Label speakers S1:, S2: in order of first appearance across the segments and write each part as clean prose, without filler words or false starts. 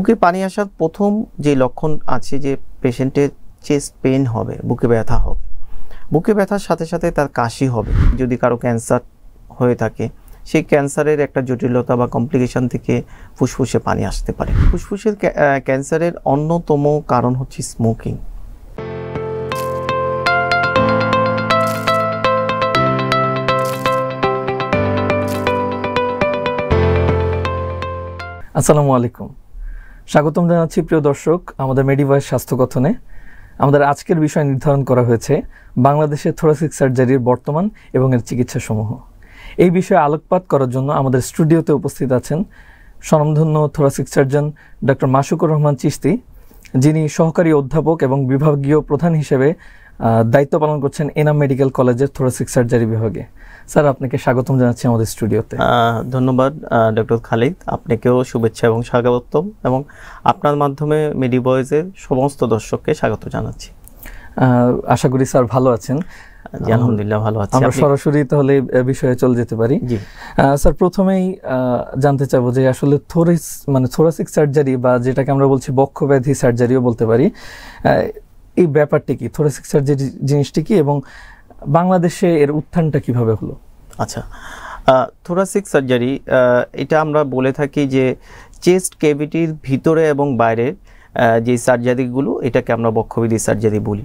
S1: বুকে পানি আসার প্রথম যে লক্ষণ আছে যে পেশেন্টের চেস্ট পেইন হবে, বুকে ব্যথা হবে। বুকে ব্যথার সাথে সাথে তার কাশি হবে। যদি কারো ক্যান্সার হয়ে থাকে, সেই ক্যান্সারের একটা জটিলতা বা কমপ্লিকেশন থেকে ফুসফুসে পানি আসতে পারে। ফুসফুসের ক্যান্সারের অন্যতম কারণ হচ্ছে স্মোকিং।
S2: আসসালামু আলাইকুম, স্বাগতম জানাচ্ছি প্রিয় দর্শক আমাদের মেডিভয়েস স্বাস্থ্যকথনে। আমাদের আজকের বিষয় নির্ধারণ করা হয়েছে বাংলাদেশের থোরাসিক সার্জারির বর্তমান এবং এর চিকিৎসাসমূহ। এই বিষয়ে আলোকপাত করার জন্য আমাদের স্টুডিওতে উপস্থিত আছেন স্বনামধন্য thoracic surgeon doctor Masukur Rahman Chishti, যিনি সহকারী অধ্যাপক এবং বিভাগীয় প্রধান হিসেবে দায়িত্ব পালন করছেন এনাম মেডিকেল কলেজের থোরাসিক সার্জারি বিভাগে। স্যার, আপনাকে স্বাগতম জানাচ্ছি আমাদের স্টুডিওতে।
S1: ধন্যবাদ ডক্টর খালিদ, আপনাকেও শুভেচ্ছা এবং স্বাগতম, এবং আপনার মাধ্যমে মেডিভয়েসের সমস্ত দর্শককে স্বাগত জানাচ্ছি।
S2: আশা করি স্যার ভালো আছেন।
S1: আলহামদুলিল্লাহ ভালো আছি।
S2: আমরা সরাসরি তাহলে বিষয়ে চলে যেতে পারি। স্যার, প্রথমেই জানতে চাইবো যে আসলে থোরাসিক সার্জারি বা যেটাকে আমরা বলছি বক্ষব্যাধি সার্জারিও বলতে পারি, এই ব্যাপারটি কি, থোরাসিক সার্জারি জিনিসটি কি এবং বাংলাদেশে এর উত্থানটা কিভাবে হলো?
S1: আচ্ছা, থোরাসিক সার্জারি এটা আমরা বলে থাকি যে চেস্ট ক্যাভিটির ভিতরে এবং বাইরে যে সার্জারিগুলো, এটাকে আমরা বক্ষব্যাধি সার্জারি বলি।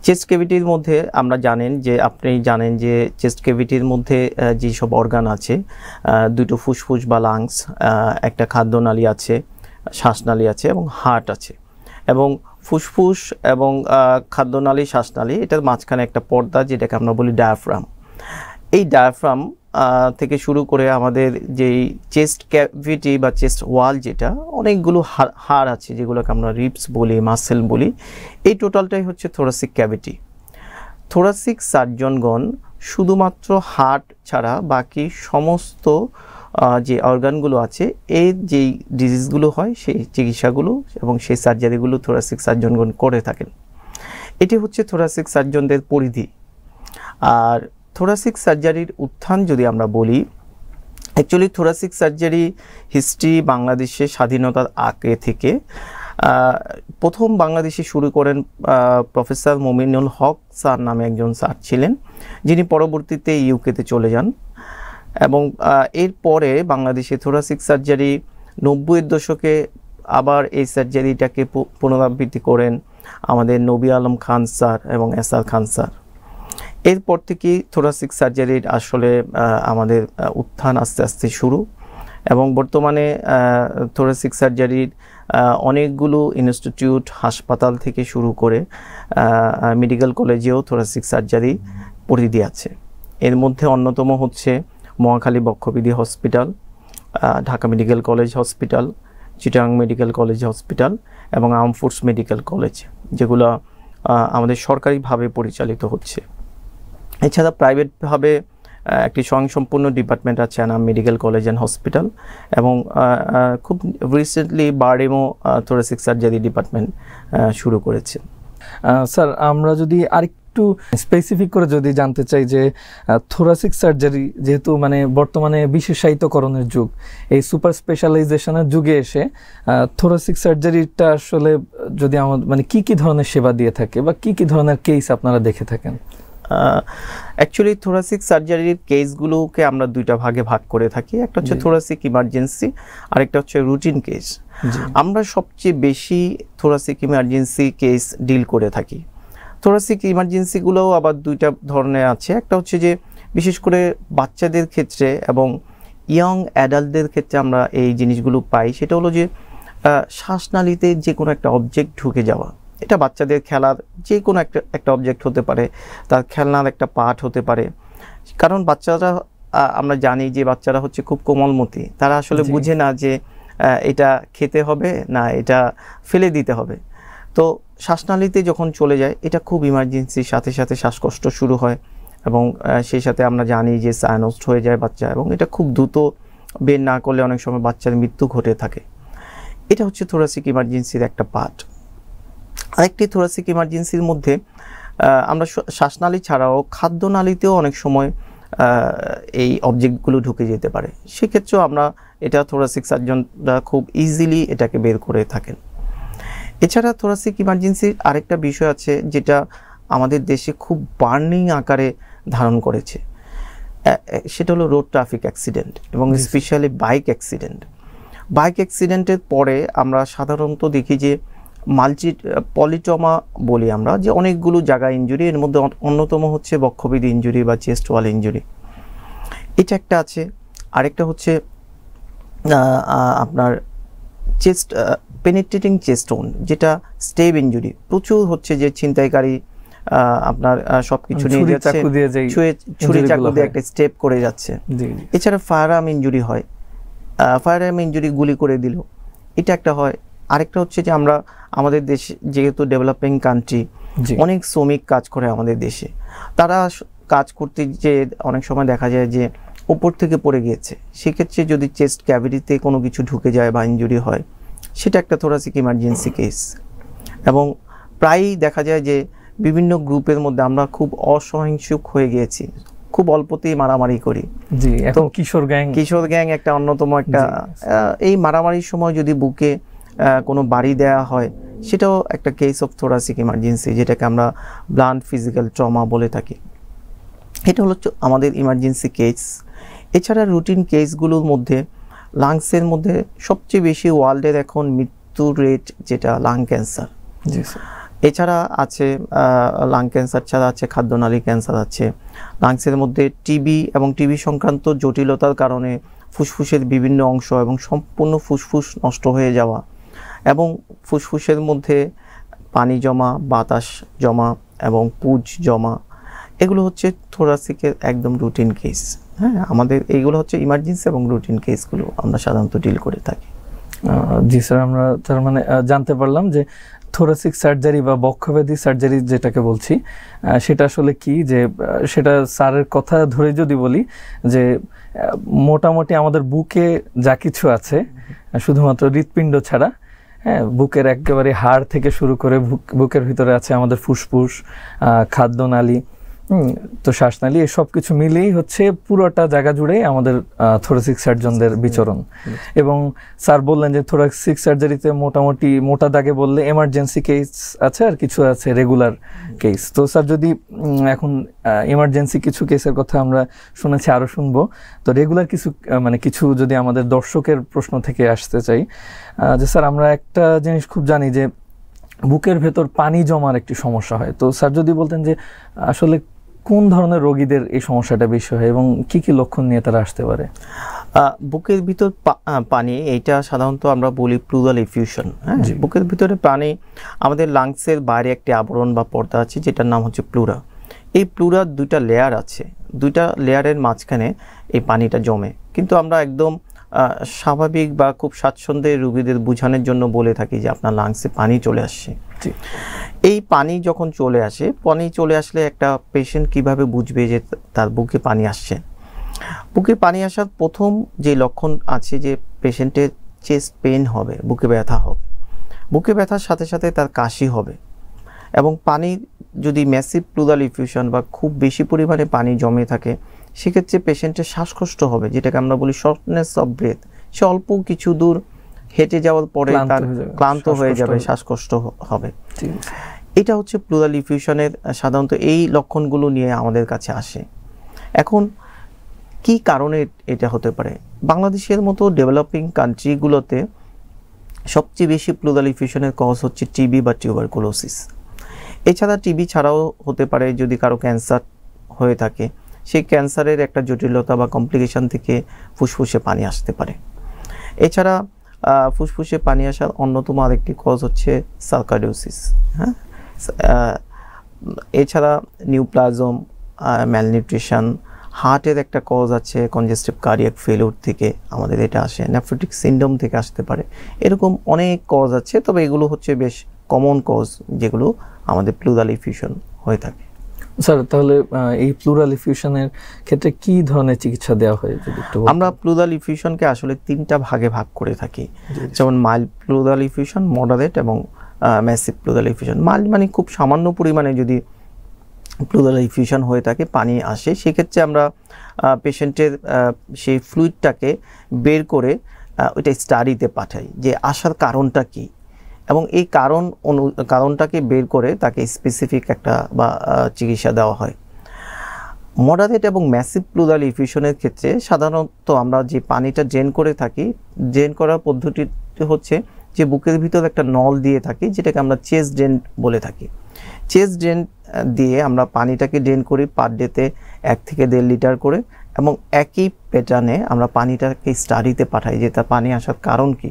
S1: চেস্ট ক্যাভিটির মধ্যে আপনি জানেন যে চেস্ট ক্যাভিটির মধ্যে যেসব অর্গান আছে, দুটো ফুসফুস বা লাংস, একটা খাদ্যনালী আছে, শ্বাসনালী আছে এবং হার্ট আছে। এবং ফুসফুস এবং খাদ্যনালী, শ্বাসনালী, এটার মাঝখানে একটা পর্দা, যেটাকে আমরা বলি ডায়াফ্রাম। এই ডায়াফ্রাম থেকে শুরু করে আমাদের যেই চেস্ট ক্যাভিটি বা চেস্ট ওয়াল, যেটা অনেকগুলো হাড় আছে, যেগুলোকে আমরা রিবস বলি, মাসেল বলি, এই টোটালটাই হচ্ছে থোরাসিক ক্যাভিটি। থোরাসিক সার্জনগণ শুধুমাত্র হার্ট ছাড়া বাকি সমস্ত যে অর্গানগুলো আছে, এই যেই ডিজিজগুলো হয়, সেই চিকিৎসাগুলো এবং সেই সার্জারিগুলো থোরাসিক সার্জনগণ করে থাকেন। এটি হচ্ছে থোরাসিক সার্জনদের পরিধি। আর থোরাসিক সার্জারির উত্থান যদি আমরা বলি, অ্যাকচুয়ালি থোরাসিক সার্জারি হিস্ট্রি বাংলাদেশে স্বাধীনতার আগে থেকে প্রথম বাংলাদেশে শুরু করেন প্রফেসর মুমিনুল হক স্যার নামে একজন স্যার ছিলেন, যিনি পরবর্তীতে ইউকেতে চলে যান। এবং এরপরে বাংলাদেশে থোরাসিক সার্জারি 90-এর দশকে আবার এই সার্জারিটাকে পুনরাবৃত্তি করেন আমাদের নবী আলম খান স্যার এবং এসআর খান স্যার। এরপর থেকেই থোরাসিক সার্জারির আসলে আমাদের উত্থান আস্তে আস্তে শুরু, এবং বর্তমানে থোরাসিক সার্জারির অনেকগুলো ইনস্টিটিউট, হাসপাতাল থেকে শুরু করে মেডিকেল কলেজেও থোরাসিক সার্জারি পরিধি আছে। এর মধ্যে অন্যতম হচ্ছে মহাখালী বক্ষবিধি hospital, Dhaka medical college hospital, Chittagong medical college hospital এবং আর্ম ফোর্স মেডিকেল কলেজ, যেগুলো আমাদের সরকারিভাবে পরিচালিত হচ্ছে। এছাড়া প্রাইভেটভাবে একটি স্বয়ংসম্পূর্ণ ডিপার্টমেন্ট আছে Enam medical college and hospital, এবং খুব রিসেন্টলি বারডেমো থোরাসিক সার্জারি ডিপার্টমেন্ট শুরু করেছে।
S2: স্যার, আমরা যদি আরেকটু স্পেসিফিক করে যদি জানতে চাই যে থোরাসিক সার্জারি যেহেতু বর্তমানে বিশেষায়িতকরণের যুগ, এই সুপার স্পেশালাইজেশনের যুগে এসে থোরাসিক সার্জারিটা আসলে যদি আমাদের কি কি ধরনের সেবা দিয়ে থাকে বা কি কি ধরনের কেস আপনারা দেখে থাকেন?
S1: অ্যাকচুয়ালি থোরাসিক সার্জারির কেসগুলোকে আমরা দুইটা ভাগে ভাগ করে থাকি। একটা হচ্ছে থোরাসিক ইমার্জেন্সি, আরেকটা হচ্ছে রুটিন কেস। আমরা সবচেয়ে বেশি থোরাসিক ইমার্জেন্সি কেস ডিল করে থাকি। থোরাসিক ইমার্জেন্সিগুলোও আবার দুইটা ধরনের আছে। একটা হচ্ছে যে বিশেষ করে বাচ্চাদের ক্ষেত্রে এবং ইয়ং অ্যাডাল্টদের ক্ষেত্রে আমরা এই জিনিসগুলো পাই। সেটা হলো যে শ্বাসনালীতে যে কোনো একটা অবজেক্ট ঢুকে যাওয়া। এটা বাচ্চাদের খেলার যে কোনো একটা অবজেক্ট হতে পারে, তার খেলনার একটা পার্ট হতে পারে। কারণ বাচ্চারা, আমরা জানি যে বাচ্চারা হচ্ছে খুব কোমলমতি, তারা আসলে বুঝে না যে এটা খেতে হবে না এটা ফেলে দিতে হবে। তো শ্বাসনালীতে যখন চলে যায়, এটা খুব ইমার্জেন্সির সাথে সাথে শ্বাসকষ্ট শুরু হয়, এবং সেই সাথে আমরা জানি যে সায়ানোস্ট হয়ে যায় বাচ্চা, এবং এটা খুব দ্রুত বের না করলে অনেক সময় বাচ্চার মৃত্যু ঘটে থাকে। এটা হচ্ছে থোরাসিক ইমার্জেন্সির একটা পার্ট। আরেকটি থোরাসিক ইমার্জেন্সির মধ্যে আমরা শ্বাসনালী ছাড়াও খাদ্যনালীতেও অনেক সময় এই অবজেক্টগুলো ঢুকে যেতে পারে। সেক্ষেত্রেও আমরা এটা থোরাসিক সার্জনরা খুব ইজিলি এটাকে বের করে থাকেন। এছাড়া থোরাসিক ইমার্জেন্সির আরেকটা বিষয় আছে যেটা আমাদের দেশে খুব বার্নিং আকারে ধারণ করেছে, সেটা হলো রোড ট্রাফিক অ্যাক্সিডেন্ট এবং স্পেশালি বাইক অ্যাক্সিডেন্ট। বাইক অ্যাক্সিডেন্টের পরে আমরা সাধারণত দেখি যে পলিট্রমা বলি আমরা, যে অনেকগুলো জায়গা ইনজুরি, এর মধ্যে অন্যতম হচ্ছে বক্ষবিধি ইনজুরি বা চেস্ট ওয়াল ইনজুরি, এটা একটা আছে। আরেকটা হচ্ছে আপনার চেস্ট পেনিট্রেটিং চেস্ট ওন, যেটা স্টেপ ইনজুরি প্রচুর হচ্ছে, যে ছিনতাইকারী আপনার সবকিছু নিয়ে যাচ্ছে, ছুরি চাকু দিয়ে একটা স্টেপ করে যাচ্ছে। এছাড়া ফায়ার আর্ম ইনজুরি হয়, ফায়ার আর্ম ইনজুরি গুলি করে দিল, এটা একটা হয়। আরেকটা হচ্ছে যে আমরা আমাদের দেশে যেহেতু ডেভেলপিং কান্ট্রি, অনেক শ্রমিক কাজ করে আমাদের দেশে, তারা কাজ করতে যে অনেক সময় দেখা যায় যে উপর থেকে পড়ে গিয়েছে, সেক্ষেত্রে যদি চেস্ট ক্যাভিটিতে কোনো কিছু ঢুকে যায় বা ইনজুরি হয়, সেটা একটা থোরাসিক ইমার্জেন্সি কেস। এবং প্রায়ই দেখা যায় যে বিভিন্ন গ্রুপের মধ্যে আমরা খুব অসহিংসুক হয়ে গিয়েছি, খুব অল্পতেই মারামারি করি।
S2: জি, এখন কিশোর গ্যাং একটা
S1: অন্যতম একটা। এই মারামারির সময় যদি বুকে কোনো বাড়ি দেয়া হয়, সেটাও একটা কেস অফ থোরাসিক ইমার্জেন্সি, যেটাকে আমরা ব্লান্ট ফিজিক্যাল ট্রমা বলে থাকি। এটা হলো আমাদের ইমার্জেন্সি কেস। এছাড়া রুটিন কেসগুলোর মধ্যে লাংসের মধ্যে সবচেয়ে বেশি ওয়ার্ল্ডের এখন মৃত্যুর রেট যেটা লাং ক্যান্সার। এছাড়া আছে লাং ক্যান্সার ছাড়া আছে খাদ্যনালী ক্যান্সার আছে। লাংসের মধ্যে টিবি এবং টিবি সংক্রান্ত জটিলতার কারণে ফুসফুসের বিভিন্ন অংশ এবং সম্পূর্ণ ফুসফুস নষ্ট হয়ে যাওয়া, এবং ফুসফুসের মধ্যে পানি জমা, বাতাস জমা এবং পুজ জমা, এগুলো হচ্ছে থোরাসিকের একদম রুটিন কেস। হ্যাঁ, আমাদের এইগুলো হচ্ছে ইমার্জেন্সি এবং রুটিন কেসগুলো আমরা সাধারণত ডিল করে থাকি।
S2: জি স্যার, আমরা তার মানে জানতে পারলাম যে থোরাসিক সার্জারি বা বক্ষব্যাধি সার্জারি যেটাকে বলছি, সেটা আসলে কি, যে সেটা স্যারের কথা ধরে যদি বলি যে মোটামুটি আমাদের বুকে যা কিছু আছে, শুধুমাত্র হৃৎপিণ্ড ছাড়া, হ্যাঁ, বুকের একেবারে হাড় থেকে শুরু করে বুকের ভিতরে আছে আমাদের ফুসফুস, খাদ্যনালী, তো শ্বাসনালী, এই সব কিছু মিলেই হচ্ছে পুরোটা জায়গা জুড়েই আমাদের থোরাসিক সার্জনদের বিচরণ। এবং স্যার বললেন যে থোরাসিক সার্জারিতে মোটামুটি মোটা দাগে বললে এমার্জেন্সি কেস আছে আর কিছু আছে রেগুলার কেস। তো স্যার যদি এখন এমার্জেন্সি কিছু কেসের কথা আমরা শুনেছি, আরও শুনবো, তো রেগুলার কিছু যদি আমাদের দর্শকের প্রশ্ন থেকে আসতে চাই, যে স্যার আমরা একটা জিনিস খুব জানি যে বুকের ভেতর পানি জমার একটি সমস্যা হয়। তো স্যার যদি বলতেন যে আসলে কোন ধরনের রোগীদের এই সমস্যাটা বেশি হয় এবং কি কি লক্ষণ নিয়ে তারা আসতে পারে?
S1: বুকের ভিতর পানি, এইটা সাধারণত আমরা বলি প্লুরাল এফিউশন। হ্যাঁ, বুকের ভিতরে পানি, আমাদের লাংসের বাইরে একটি আবরণ বা পর্দা আছে যেটার নাম হচ্ছে প্লুরা। এই প্লুরার দুইটা লেয়ার আছে, দুইটা লেয়ারের মাঝখানে এই পানিটা জমে। কিন্তু আমরা একদম স্বাভাবিক বা খুব স্বাচ্ছন্দ্যের রোগীদের বোঝানোর জন্য বলে থাকি যে আপনার লাংসে পানি চলে আসছে। এই পানি যখন চলে আসে, পানি চলে আসলে একটা পেশেন্ট কিভাবে বুঝবে যে তার বুকে পানি আসছে? বুকে পানি আসার প্রথম যে লক্ষণ আছে যে পেশেন্টের চেস্ট পেন হবে, বুকে ব্যথা হবে, বুকে ব্যথার সাথে সাথে তার কাশি হবে, এবং পানি যদি ম্যাসিভ প্লুরাল ইফিউশন বা খুব বেশি পরিমাণে পানি জমে থাকে, সেক্ষেত্রে পেশেন্টের শ্বাসকষ্ট হবে, যেটাকে আমরা বলি শর্টনেস অফ ব্রেথ। সে অল্প কিছু দূর হেঁটে যাওয়ার পরে তার ক্লান্ত হয়ে যাবে, শ্বাসকষ্ট হবে। এটা হচ্ছে প্লুরাল ইফিউশনের সাধারণত এই লক্ষণগুলো নিয়ে আমাদের কাছে আসে। এখন কি কারণে এটা হতে পারে? বাংলাদেশের মতো ডেভেলপিং কান্ট্রিগুলোতে সবচেয়ে বেশি প্লুরাল ইফিউশনের কজ হচ্ছে টিবি বা টিউবারকুলোসিস। এছাড়া টিবি ছাড়াও হতে পারে যদি কারো ক্যান্সার হয়ে থাকে, সেই ক্যান্সারের একটা জটিলতা বা কমপ্লিকেশন থেকে ফুসফুসে পানি আসতে পারে। এছাড়া ফুসফুসে পানি আসার অন্যতম আরেকটি কজ হচ্ছে সার্কাইডোসিস। হ্যাঁ, এছাড়া নিউপ্লাজম, ম্যালনিউট্রিশন, হার্টের একটা কজ আছে কনজেস্টিভ কার্ডিয়াক ফেলিউর থেকে আমাদের এটা আসে, নেফ্রোটিক সিনড্রোম থেকে আসতে পারে। এরকম অনেক কজ আছে, তবে এগুলো হচ্ছে বেশ কমন কজ যেগুলো আমাদের প্লুরাল ইফিউশন হয়ে থাকে।
S2: স্যার, তাহলে এই প্লুরাল ইফিউশনের ক্ষেত্রে কি ধরনের চিকিৎসা দেওয়া হয় যদি একটু বলতেন?
S1: আমরা প্লুরাল ইফিউশনকে আসলে তিনটা ভাগে ভাগ করে থাকি, যেমন মাইল্ড প্লুরাল ইফিউশন, মডারেট এবং ম্যাসিভ প্লুরাল ইফিউশন। মাইল্ড মানে খুব সামান্য পরিমাণে যদি প্লুরাল ইফিউশন হয়ে থাকে, পানি আসে, সেক্ষেত্রে আমরা পেশেন্টের সেই ফ্লুইডটাকে বের করে ওইটা স্টাডিতে পাঠাই যে আসার কারণটা কী, এবং এই কারণটাকে বের করে তাকে স্পেসিফিক একটা বা চিকিৎসা দেওয়া হয়। মডারেট এবং ম্যাসিভ প্লুরাল ইফিউশনের ক্ষেত্রে সাধারণত আমরা যে পানিটা ড্রেন করে থাকি, ড্রেন করার পদ্ধতি হচ্ছে যে বুকের ভিতর একটা নল দিয়ে থাকি, যেটাকে আমরা চেস্ট ড্রেন বলে থাকি। চেস্ট ড্রেন দিয়ে আমরা পানিটাকে ড্রেন করি পার ডেতে 1 থেকে 1.5 লিটার করে, এবং একই প্যাটার্নে আমরা পানিটাকে স্টাডিতে পাঠাই যে তার পানি আসার কারণ কি।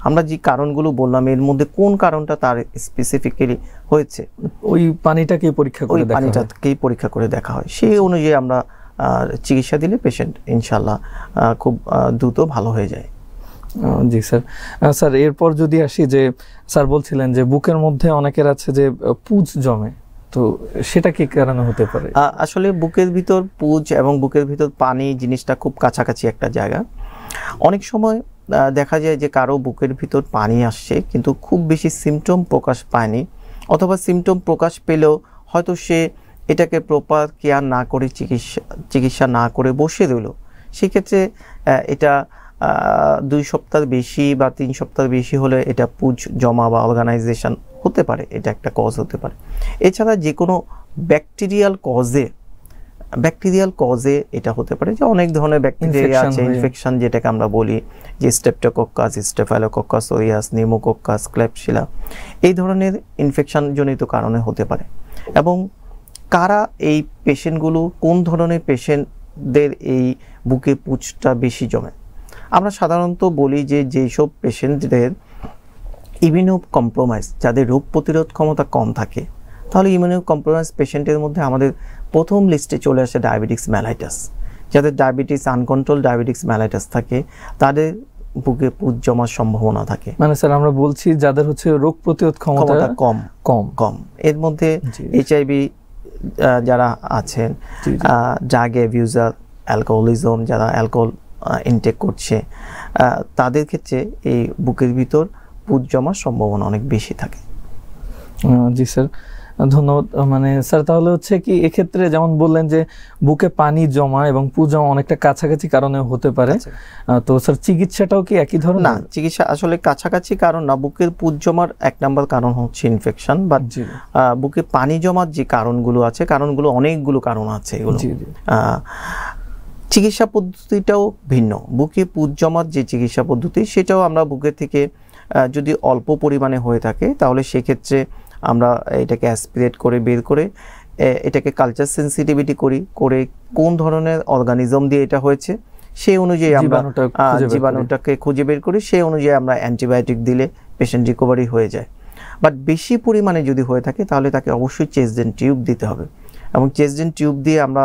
S1: আমরা যে কারণগুলো বললাম এর মধ্যে কোন কারণটা তার স্পেসিফিক্যালি হয়েছে,
S2: ওই পানিটাকেই পরীক্ষা করে দেখা হয়।
S1: পানিটাকেই পরীক্ষা করে দেখা হয়, সেই অনুযায়ী আমরা চিকিৎসা দিলে পেশেন্ট ইনশাল্লাহ খুব দ্রুত ভালো হয়ে যায়।
S2: জি স্যার। স্যার এরপর যদি আসি, যে স্যার বলছিলেন যে বুকের মধ্যে অনেকের আছে যে পুঁজ জমে, তো সেটা কি কারণে হতে পারে?
S1: আসলে বুকের ভিতর পুঁজ এবং বুকের ভিতর পানি জিনিসটা খুব কাছাকাছি একটা জায়গা। অনেক সময় দেখা যায় যে কারো বুকের ভিতর পানি আসছে কিন্তু খুব বেশি সিমটম প্রকাশ পায়নি, অথবা সিমটম প্রকাশ পেলেও হয়তো সে এটাকে প্রপার কেয়ার না করে চিকিৎসা না করে বসে রইল। সেক্ষেত্রে এটা 2 সপ্তাহ বেশি বা 3 সপ্তাহ বেশি হলে এটা পুঁজ জমা বা অর্গানাইজেশন হতে পারে, এটা একটা কজ হতে পারে। এছাড়া যে কোনো ব্যাকটেরিয়াল কজে এটা হতে পারে, যে অনেক ধরনের ব্যাকটেরিয়া আছে, ইনফেকশন যেটাকে আমরা বলি যে স্টেপটোকক্কাস, স্টেফাইলোকক্কাস অরিয়াস, নিউমোকক্কাস, ক্লেপশিলা, এই ধরনের ইনফেকশন জনিত কারণে হতে পারে। এবং কারা এই পেশেন্টগুলো, কোন ধরনের পেশেন্টদের এই বুকে পুঁজটা বেশি জমে, আমরা সাধারণত বলি যে যেসব পেশেন্টদের ইমিউনো কম্প্রোমাইজ, যাদের রোগ প্রতিরোধ ক্ষমতা কম থাকে, তাহলে ইমিউনো কম্প্রোমাইজ পেশেন্টের মধ্যে আমাদের প্রথম লিস্টে চলে আসে ডায়াবেটিক্স মেলাইটাস। যাদের আনকন্ট্রোল ডায়াবেটিক্স মেলাইটাস থাকে তাদের বুকে পুঁজ জমার সম্ভাবনা থাকে।
S2: মানে স্যার আমরা বলছি যাদের হচ্ছে রোগ প্রতিরোধ ক্ষমতা কম, এর মধ্যে
S1: HIV যারা আছেন, ড্রাগ অ্যাবিউজার, অ্যালকোহলিজম, যারা অ্যালকোহল ইনটেক করছে, তাদের ক্ষেত্রে এই বুকের ভিতর পুঁজ জমার সম্ভাবনা অনেক বেশি থাকে।
S2: জি স্যার, ধন্যবাদ। মানে স্যার তাহলে হচ্ছে কি এক্ষেত্রে যেমন বললেন যে বুকে পানি জমা এবং পুঁজ জমা অনেকটা কাছাকাছি কারণে হতে পারে, তো স্যার চিকিৎসাটাও কি একই ধরনের?
S1: না, চিকিৎসা আসলে কাছাকাছি কারণ না। বুকের পুঁজ জমার 1 নম্বর কারণ হচ্ছে ইনফেকশন, বা বুকে পানি জমার যে কারণগুলো আছে, কারণগুলো অনেকগুলো কারণ আছে এগুলো। চিকিৎসা পদ্ধতিটাও ভিন্ন। বুকে পুঁজ জমার যে চিকিৎসা পদ্ধতি সেটাও আমরা বুকের থেকে যদি অল্প পরিমাণে হয়ে থাকে তাহলে সেক্ষেত্রে আমরা এটাকে অ্যাসপিরেট করে বের করে এটাকে কালচার সেন্সিটিভিটি করে কোন ধরনের অর্গানিজম দিয়ে এটা হয়েছে সেই অনুযায়ী আমরা জীবাণুটাকে খুঁজে বের করি, সেই অনুযায়ী আমরা অ্যান্টিবায়োটিক দিলে পেশেন্ট রিকভারি হয়ে যায়। বাট বেশি পরিমাণে যদি হয়ে থাকে তাহলে তাকে অবশ্যই চেস্ট ড্রেন টিউব দিতে হবে, এবং চেস্ট ড্রেন টিউব দিয়ে আমরা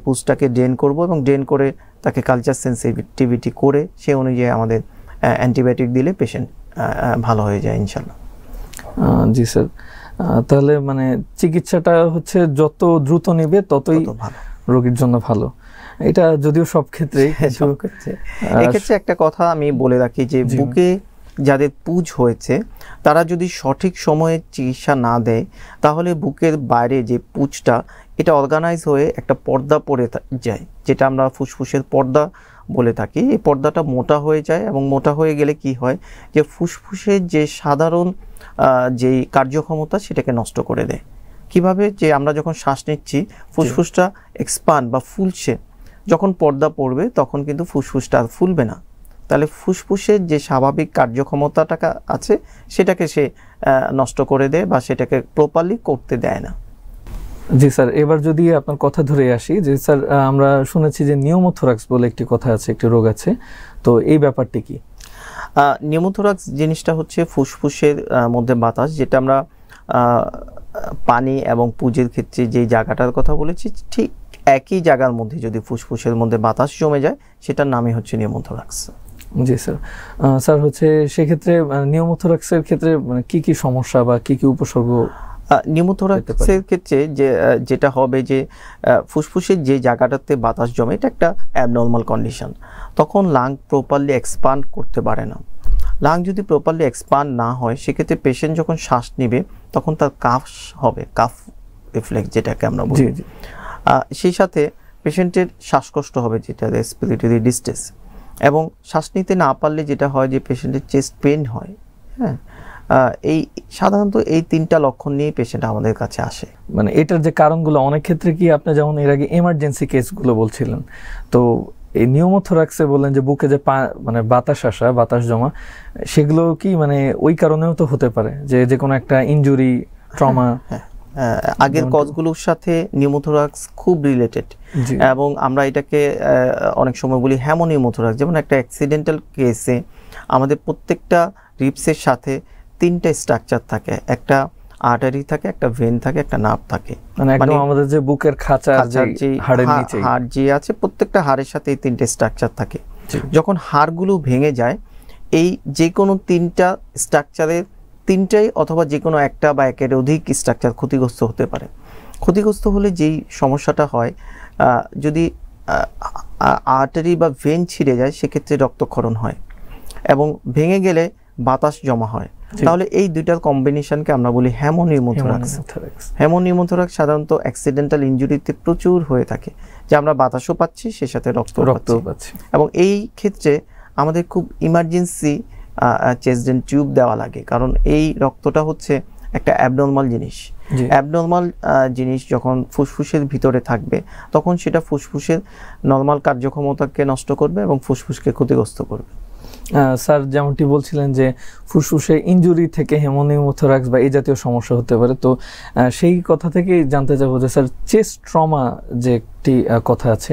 S1: পুঁজটাকে ড্রেন করব, এবং ড্রেন করে তাকে কালচার সেন্সিটিভিটি করে সেই অনুযায়ী আমাদের অ্যান্টিবায়োটিক দিলে পেশেন্ট ভালো হয়ে যায় ইনশাল্লাহ।
S2: জি স্যার, তাহলে মানে চিকিৎসাটা হচ্ছে যত দ্রুত নেবে ততই রোগীর জন্য ভালো। এটা যদিও সব ক্ষেত্রে,
S1: এক্ষেত্রে একটা কথা আমি বলে রাখি যে বুকে যাদের পুঁজ হয়েছে তারা যদি সঠিক সময়ে চিকিৎসা না দেয় তাহলে বুকের বাইরে যে পুঁজটা এটা অর্গানাইজ হয়ে একটা পর্দা পড়ে যায়, যেটা আমরা ফুসফুসের পর্দা বলে থাকি। এই পর্দাটা মোটা হয়ে যায়, এবং মোটা হয়ে গেলে কি হয় যে ফুসফুসের যে সাধারণ যেই কার্যক্ষমতা সেটাকে নষ্ট করে দেয়। কিভাবে? যে আমরা যখন শ্বাস নিচ্ছি ফুসফুসটা এক্সপান্ড বা ফুলছে, যখন পর্দা পড়বে তখন কিন্তু ফুসফুসটা আর ফুলবে না, তাহলে ফুসফুসের যে স্বাভাবিক কার্যক্ষমতাটা আছে সেটাকে সে নষ্ট করে দেয় বা সেটাকে প্রপারলি করতে দেয় না।
S2: জি স্যার, এবার যদি আপনার কথা ধরে আসি যে স্যার আমরা শুনেছি যে নিউমোথোরাক্স বলে একটি কথা আছে, একটি রোগ আছে, তো এই ব্যাপারটি কি?
S1: নিউমোথোরাক্স জিনিসটা হচ্ছে ফুসফুসের মধ্যে বাতাস, যেটা আমরা পানি এবং পুঁজের ক্ষেত্রে যে জায়গাটার কথা বলেছি ঠিক একই জায়গার মধ্যে যদি ফুসফুসের মধ্যে বাতাস জমে যায় সেটার নামই হচ্ছে নিউমোথোরাক্স।
S2: জি স্যার। স্যার হচ্ছে সেক্ষেত্রে নিউমোথোরাক্সের ক্ষেত্রে কি কি সমস্যা বা কি কি উপসর্গ?
S1: নিউমোথোরাক্সের ক্ষেত্রে যেটা হবে যে ফুসফুসের যে জায়গাটাতে বাতাস জমে এটা একটা অ্যাবনর্মাল কন্ডিশন, তখন লাং প্রপারলি এক্সপান্ড করতে পারে না। লাং যদি প্রপারলি এক্সপান্ড না হয় সেক্ষেত্রে পেশেন্ট যখন শ্বাস নেবে তখন তার কাফ রিফ্লেক্স যেটাকে আমরা বলি। সেই সাথে পেশেন্টের শ্বাসকষ্ট হবে, যেটা রেসপিরেটরি ডিস্ট্রেস, এবং শ্বাস নিতে না পারলে যেটা হয় যে পেশেন্টের চেস্ট পেইন হয়। হ্যাঁ, এই সাধারণত এই 3টা লক্ষণ নিয়ে পেশেন্ট আমাদের কাছে আসে।
S2: মানে এটার যে কারণগুলো অনেক ক্ষেত্রে কি আপনি যেমন এর আগে এমার্জেন্সি কেসগুলো বলছিলেন, তো এই নিউমোথোরাক্সে বললেন যে বুকে যে মানে বাতাস আসা, বাতাস জমা, সেগুলো কি মানে ওই কারণেও তো হতে পারে যে কোনো একটা ইনজুরি, ট্রমা?
S1: আগের কজগুলোর সাথে নিউমোথোরাক্স খুব রিলেটেড, এবং আমরা এটাকে অনেক সময় বলি হ্যামোনিউমোথোরাক্স। যেমন একটা অ্যাক্সিডেন্টাল কেসে আমাদের প্রত্যেকটা রিবসের সাথে 3টা স্ট্রাকচার থাকে, একটা আর্টারি থাকে, একটা ভেন থাকে, একটা নার্ভ থাকে।
S2: মানে একদম আমাদের যে বুকের খাঁচা, যে হাড়ের নিচে
S1: হাড় যে আছে, প্রত্যেকটা হাড়ের সাথে এই 3টে স্ট্রাকচার থাকে। যখন হাড়গুলো ভেঙে যায়, এই যে কোনো 3টা স্ট্রাকচারের 3টাই অথবা যে কোনো একটা বা একের অধিক স্ট্রাকচার ক্ষতিগ্রস্ত হতে পারে। ক্ষতিগ্রস্ত হলে যেই সমস্যাটা হয়, যদি আর্টারি বা ভেন ছিঁড়ে যায় সেক্ষেত্রে রক্তক্ষরণ হয়, এবং ভেঙে গেলে বাতাস জমা হয়। তাহলে এই দুইটার কম্বিনেশনকে আমরা বলি হ্যামোনিউমোথোরাক্স। হ্যামোনিউমোথোরাক্স সাধারণত অ্যাক্সিডেন্টাল ইনজুরিতে প্রচুর হয়ে থাকে, যে আমরা বাতাসও পাচ্ছি, সে সাথে রক্তও পাচ্ছি। এবং এই ক্ষেত্রে আমাদের খুব ইমার্জেন্সি চেস্ট ড্রেন টিউব দেওয়া লাগে, কারণ এই রক্তটা হচ্ছে একটা অ্যাবনর্মাল জিনিস। অ্যাবনর্মাল জিনিস যখন ফুসফুসের ভিতরে থাকবে, তখন সেটা ফুসফুসের নর্মাল কার্যক্ষমতাকে নষ্ট করবে এবং ফুসফুসকে ক্ষতিগ্রস্ত করবে।
S2: স্যার যেমনটি বলছিলেন যে ফুসফুসে ইনজুরি থেকে হেমোনিউমোথোরাক্স বা এই জাতীয় সমস্যা হতে পারে, তো সেই কথা থেকেই জানতে চাবো যে স্যার চেস্ট ট্রমা যে একটি কথা আছে,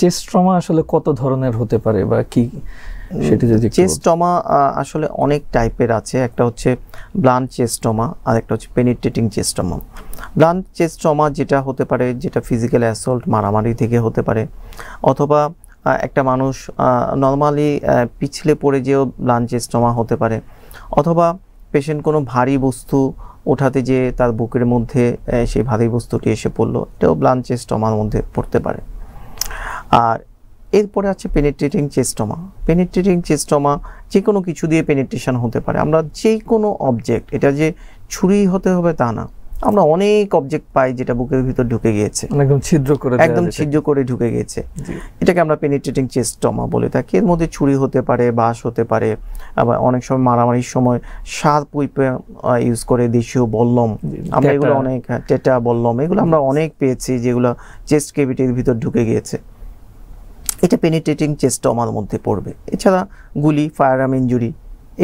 S2: চেস্ট ট্রমা আসলে কত ধরনের হতে পারে বা কি সেটি যদি?
S1: চেস্ট ট্রমা আসলে অনেক টাইপের আছে। একটা হচ্ছে ব্লান্ট চেস্ট ট্রমা, আর একটা হচ্ছে penetrating chest trauma. Blunt chest trauma যেটা হতে পারে, যেটা ফিজিক্যাল অ্যাসল্ট, মারামারি থেকে হতে পারে, অথবা একটা মানুষ নর্মালি পিছলে পড়ে যেও ব্লান্ট চেস্ট ট্রমা হতে পারে, অথবা পেশেন্ট কোনো ভারী বস্তু ওঠাতে যেয়ে তার বুকের মধ্যে সেই ভারী বস্তুটি এসে পড়লো, এটাও ব্লান্ট চেস্ট ট্রমার মধ্যে পড়তে পারে। আর এরপরে আছে penetrating chest trauma. Penetrating chest trauma যে কোনো কিছু দিয়ে পেনিট্রেশন হতে পারে। আমরা যে কোনো অবজেক্ট, এটা যে ছুরি হতে হবে তা না, আমরা অনেক অবজেক্ট পাই যেটা বুকের ভিতর ঢুকে গিয়েছে, একদম ছিদ্র করে ঢুকে গিয়েছে, এটাকে আমরা পেনিট্রেটিং চেস্ট ট্রমা বলে থাকি। এর মধ্যে ছুরি হতে পারে, বাঁশ হতে পারে, আবার অনেক সময় মারামারির সময় শার্প উইপন ইউজ করে, দেশীয় বল্লম, আমরা এগুলো অনেক, টেটা বল্লম, এগুলো আমরা অনেক পেয়েছি যেগুলো চেস্ট ক্যাভিটির ভিতর ঢুকে গিয়েছে। এটা পেনিট্রেটিং চেস্ট ট্রমার মধ্যে পড়বে। এছাড়া গুলি, ফায়ারআর্ম ইনজুরি,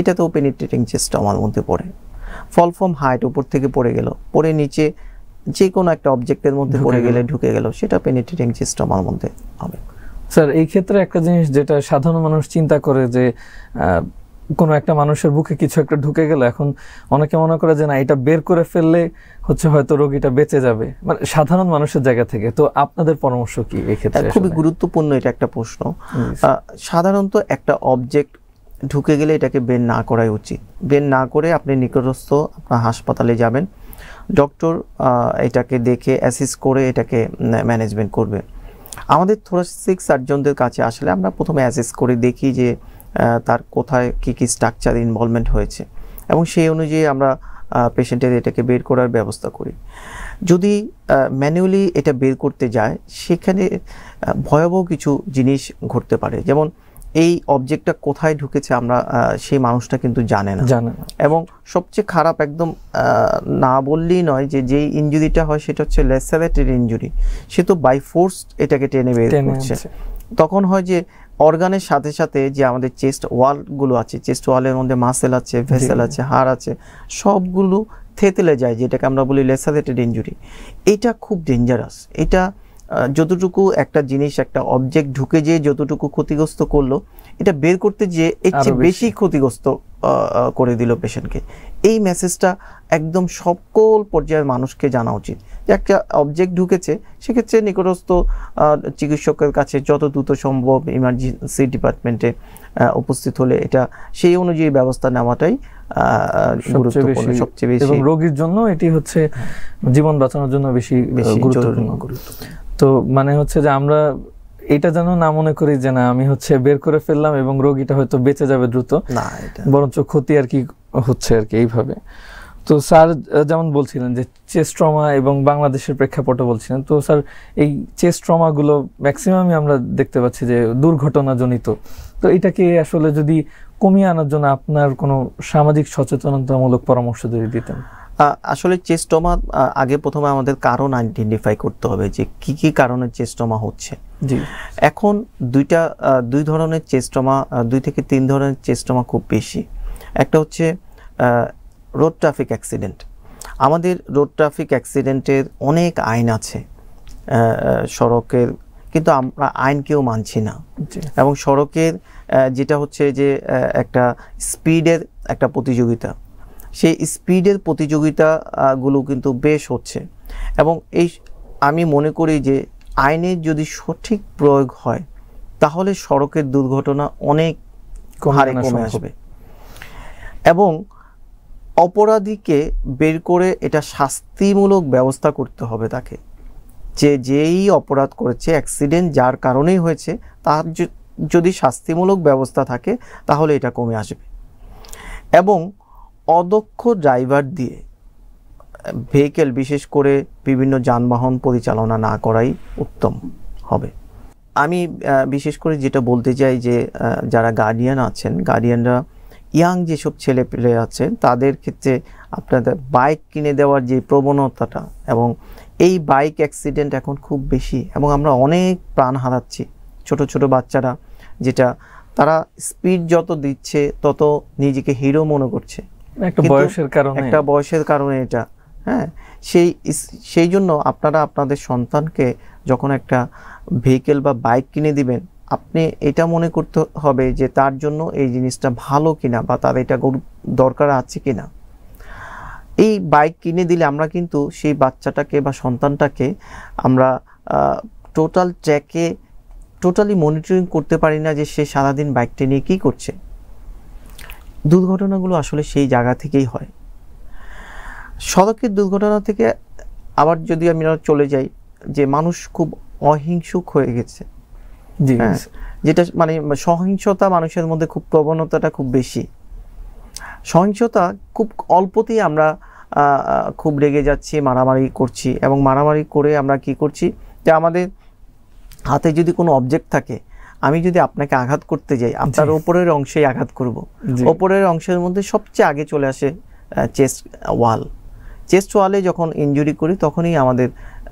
S1: এটাতেও পেনিট্রেটিং চেস্ট ট্রমার মধ্যে পড়ে। ফল ফ্রম হাইট, উপর থেকে পড়ে গেল, পড়ে নিচে যে কোনো একটা অবজেক্টের মধ্যে পড়ে গেলে, ঢুকে গেল, সেটা পেনিট্রেটিং চেস্ট ট্রমার মধ্যে হবে।
S2: স্যার এই ক্ষেত্রে একটা জিনিস যেটা সাধারণ মানুষ চিন্তা করে যে কোনো একটা মানুষের বুকে কিছু একটা ঢুকে গেল, এখন অনেকে মনে করে যে না, এটা বের করে ফেললে হচ্ছে হয়তো রোগীটা বেঁচে যাবে, মানে সাধারণ মানুষের জায়গা থেকে। তো আপনাদের পরামর্শ কি এই ক্ষেত্রে?
S1: খুবই গুরুত্বপূর্ণ এটা একটা প্রশ্ন। সাধারণত একটা অবজেক্ট ঢুকে গেলে এটাকে বের না করাই উচিত। বের না করে আপনি নিকটস্থ আপনার হাসপাতালে যাবেন, ডক্টর এটাকে দেখে অ্যাসিস্ট করে এটাকে ম্যানেজমেন্ট করবে। আমাদের থোরাসিক সার্জনদের কাছে আসলে আমরা প্রথমে অ্যাসেস করে দেখি যে তার কোথায় কী কী স্ট্রাকচার ইনভলভমেন্ট হয়েছে, এবং সেই অনুযায়ী আমরা পেশেন্টের এটাকে বের করার ব্যবস্থা করি। যদি ম্যানুয়ালি এটা বের করতে যায়, সেখানে ভয়াবহ কিছু জিনিস ঘটতে পারে। যেমন এই অবজেক্টটা কোথায় ঢুকেছে আমরা সেই মানুষটা কিন্তু জানে না, এবং সবচেয়ে খারাপ একদম না বললেই নয়, যে যেই ইনজুরিটা হয় সেটা হচ্ছে ল্যাসারেটেড ইনজুরি, সে তো বাই ফোর্স এটাকে টেনে বের করছে। তখন হয় যে অর্গানের সাথে সাথে যে আমাদের চেস্ট ওয়ালগুলো আছে, চেস্ট ওয়ালের মধ্যে মাসেল আছে, ভেসেল আছে, হাড় আছে, সবগুলো থেতলে যায়, যেটাকে আমরা বলি ল্যাসারেটেড ইনজুরি। এটা খুব ডেঞ্জারাস। এটা যতটুকু একটা জিনিস, একটা অবজেক্ট ঢুকে যেয়ে যতটুকু ক্ষতিগ্রস্ত করলো, এটা বের করতে যেয়ে এর চেয়ে বেশি ক্ষতিগ্রস্ত করে দিল পেশেন্টকে। এই মেসেজটা একদম সকল পর্যায়ের মানুষকে জানা উচিত যে একটা অবজেক্ট ঢুকেছে, সেক্ষেত্রে নিকটস্থ চিকিৎসকের কাছে যত দ্রুত সম্ভব ইমার্জেন্সি ডিপার্টমেন্টে উপস্থিত হলে এটা সেই অনুযায়ী ব্যবস্থা নেওয়াটাই গুরুত্বপূর্ণ, সবচেয়ে বেশি,
S2: এবং রোগীর জন্য এটি হচ্ছে জীবন বাঁচানোর জন্য বেশি গুরুত্বপূর্ণ। তো মানে হচ্ছে যে আমরা এটা যেন না মনে করি যে না, আমি হচ্ছে বের করে ফেললাম এবং রোগীটা হয়তো বেঁচে যাবে দ্রুত,
S1: না,
S2: বরঞ্চ ক্ষতি আর কি হচ্ছে আর কি এইভাবে। তো স্যার যেমন বলছিলেন যে চেস্ট ট্রমা এবং বাংলাদেশের প্রেক্ষাপটে বলছিলেন, তো স্যার এই চেস্ট ট্রমাগুলো ম্যাক্সিমামই আমরা দেখতে পাচ্ছি যে দুর্ঘটনাজনিত। তো এটাকে আসলে যদি কমিয়ে আনার জন্য আপনার কোনো সামাজিক সচেতনতামূলক পরামর্শ যদি দিতেন।
S1: আসলে চেস্ট ট্রমা আগে প্রথমে আমাদের কারণ আইডেন্টিফাই করতে হবে যে কি কি কারণে চেস্ট ট্রমা হচ্ছে।
S2: জি,
S1: এখন দুই ধরনের চেস্ট ট্রমা, 2 থেকে 3 ধরনের চেস্ট ট্রমা খুব বেশি। একটা হচ্ছে রোড ট্রাফিক অ্যাক্সিডেন্ট। আমাদের রোড ট্রাফিক অ্যাক্সিডেন্টের অনেক আইন আছে সড়কের, কিন্তু আমরা আইনকেও মানছি না। এবং সড়কের যেটা হচ্ছে যে একটা স্পিডের একটা প্রতিযোগিতা, সেই স্পিডের প্রতিযোগিতাগুলো কিন্তু বেশ হচ্ছে। এবং আমি মনে করি যে আইনের যদি সঠিক প্রয়োগ হয় তাহলে সড়কের দুর্ঘটনা অনেক হারে কমে আসবে। এবং অপরাধীকে বের করে এটা শাস্তিমূলক ব্যবস্থা করতে হবে তাকে, যেই অপরাধ করেছে, অ্যাক্সিডেন্ট যার কারণেই হয়েছে, তার যদি শাস্তিমূলক ব্যবস্থা থাকে তাহলে এটা কমে আসবে। এবং অদক্ষ ড্রাইভার দিয়ে ভেহিকেল, বিশেষ করে বিভিন্ন যানবাহন পরিচালনা না করাই উত্তম হবে। আমি বিশেষ করে যেটা বলতে চাই যে যারা গার্ডিয়ান আছেন, গার্ডিয়ানরা ইয়াং যেসব ছেলেপেলে আছেন তাদের ক্ষেত্রে আপনাদের বাইক কিনে দেওয়ার যে প্রবণতাটা, এবং এই বাইক অ্যাক্সিডেন্ট এখন খুব বেশি এবং আমরা অনেক প্রাণ হারাচ্ছি। ছোট ছোট বাচ্চারা যেটা তারা স্পিড যত দিচ্ছে তত নিজেকে হিরো মনে করছে, একটা বয়সের কারণে এটা। হ্যাঁ, সেই জন্য আপনারা আপনাদের সন্তানকে যখন একটা ভেহিকেল বা বাইক কিনে দিবেন, আপনি এটা মনে করতে হবে যে তার জন্য এই জিনিসটা ভালো কিনা বা তার এটা দরকার আছে কিনা। এই বাইক কিনে দিলে আমরা কিন্তু সেই বাচ্চাটাকে বা সন্তানটাকে আমরা টোটালি মনিটরিং করতে পারি না যে সে সারাদিন বাইকটা নিয়ে কী করছে। দুর্ঘটনাগুলো আসলে সেই জায়গা থেকেই হয়। সড়কের দুর্ঘটনা থেকে আবার যদি আমরা চলে যাই, যে মানুষ খুব অহিংসুক হয়ে গেছে, যেটা মানে সহিংসতা মানুষের মধ্যে খুব প্রবণতাটা খুব বেশি। সহিংসতা খুব অল্পতেই আমরা খুব রেগে যাচ্ছি, মারামারি করছি, এবং মারামারি করে আমরা কি করছি যে আমাদের হাতে যদি কোনো অবজেক্ট থাকে, আমি যদি আপনাকে আঘাত করতে যাই, আপনার ওপরের অংশেই আঘাত করব। ওপরের অংশের মধ্যে সবচেয়ে আগে চলে আসে চেস্ট ওয়ালে যখন ইনজুরি করি তখনই আমাদের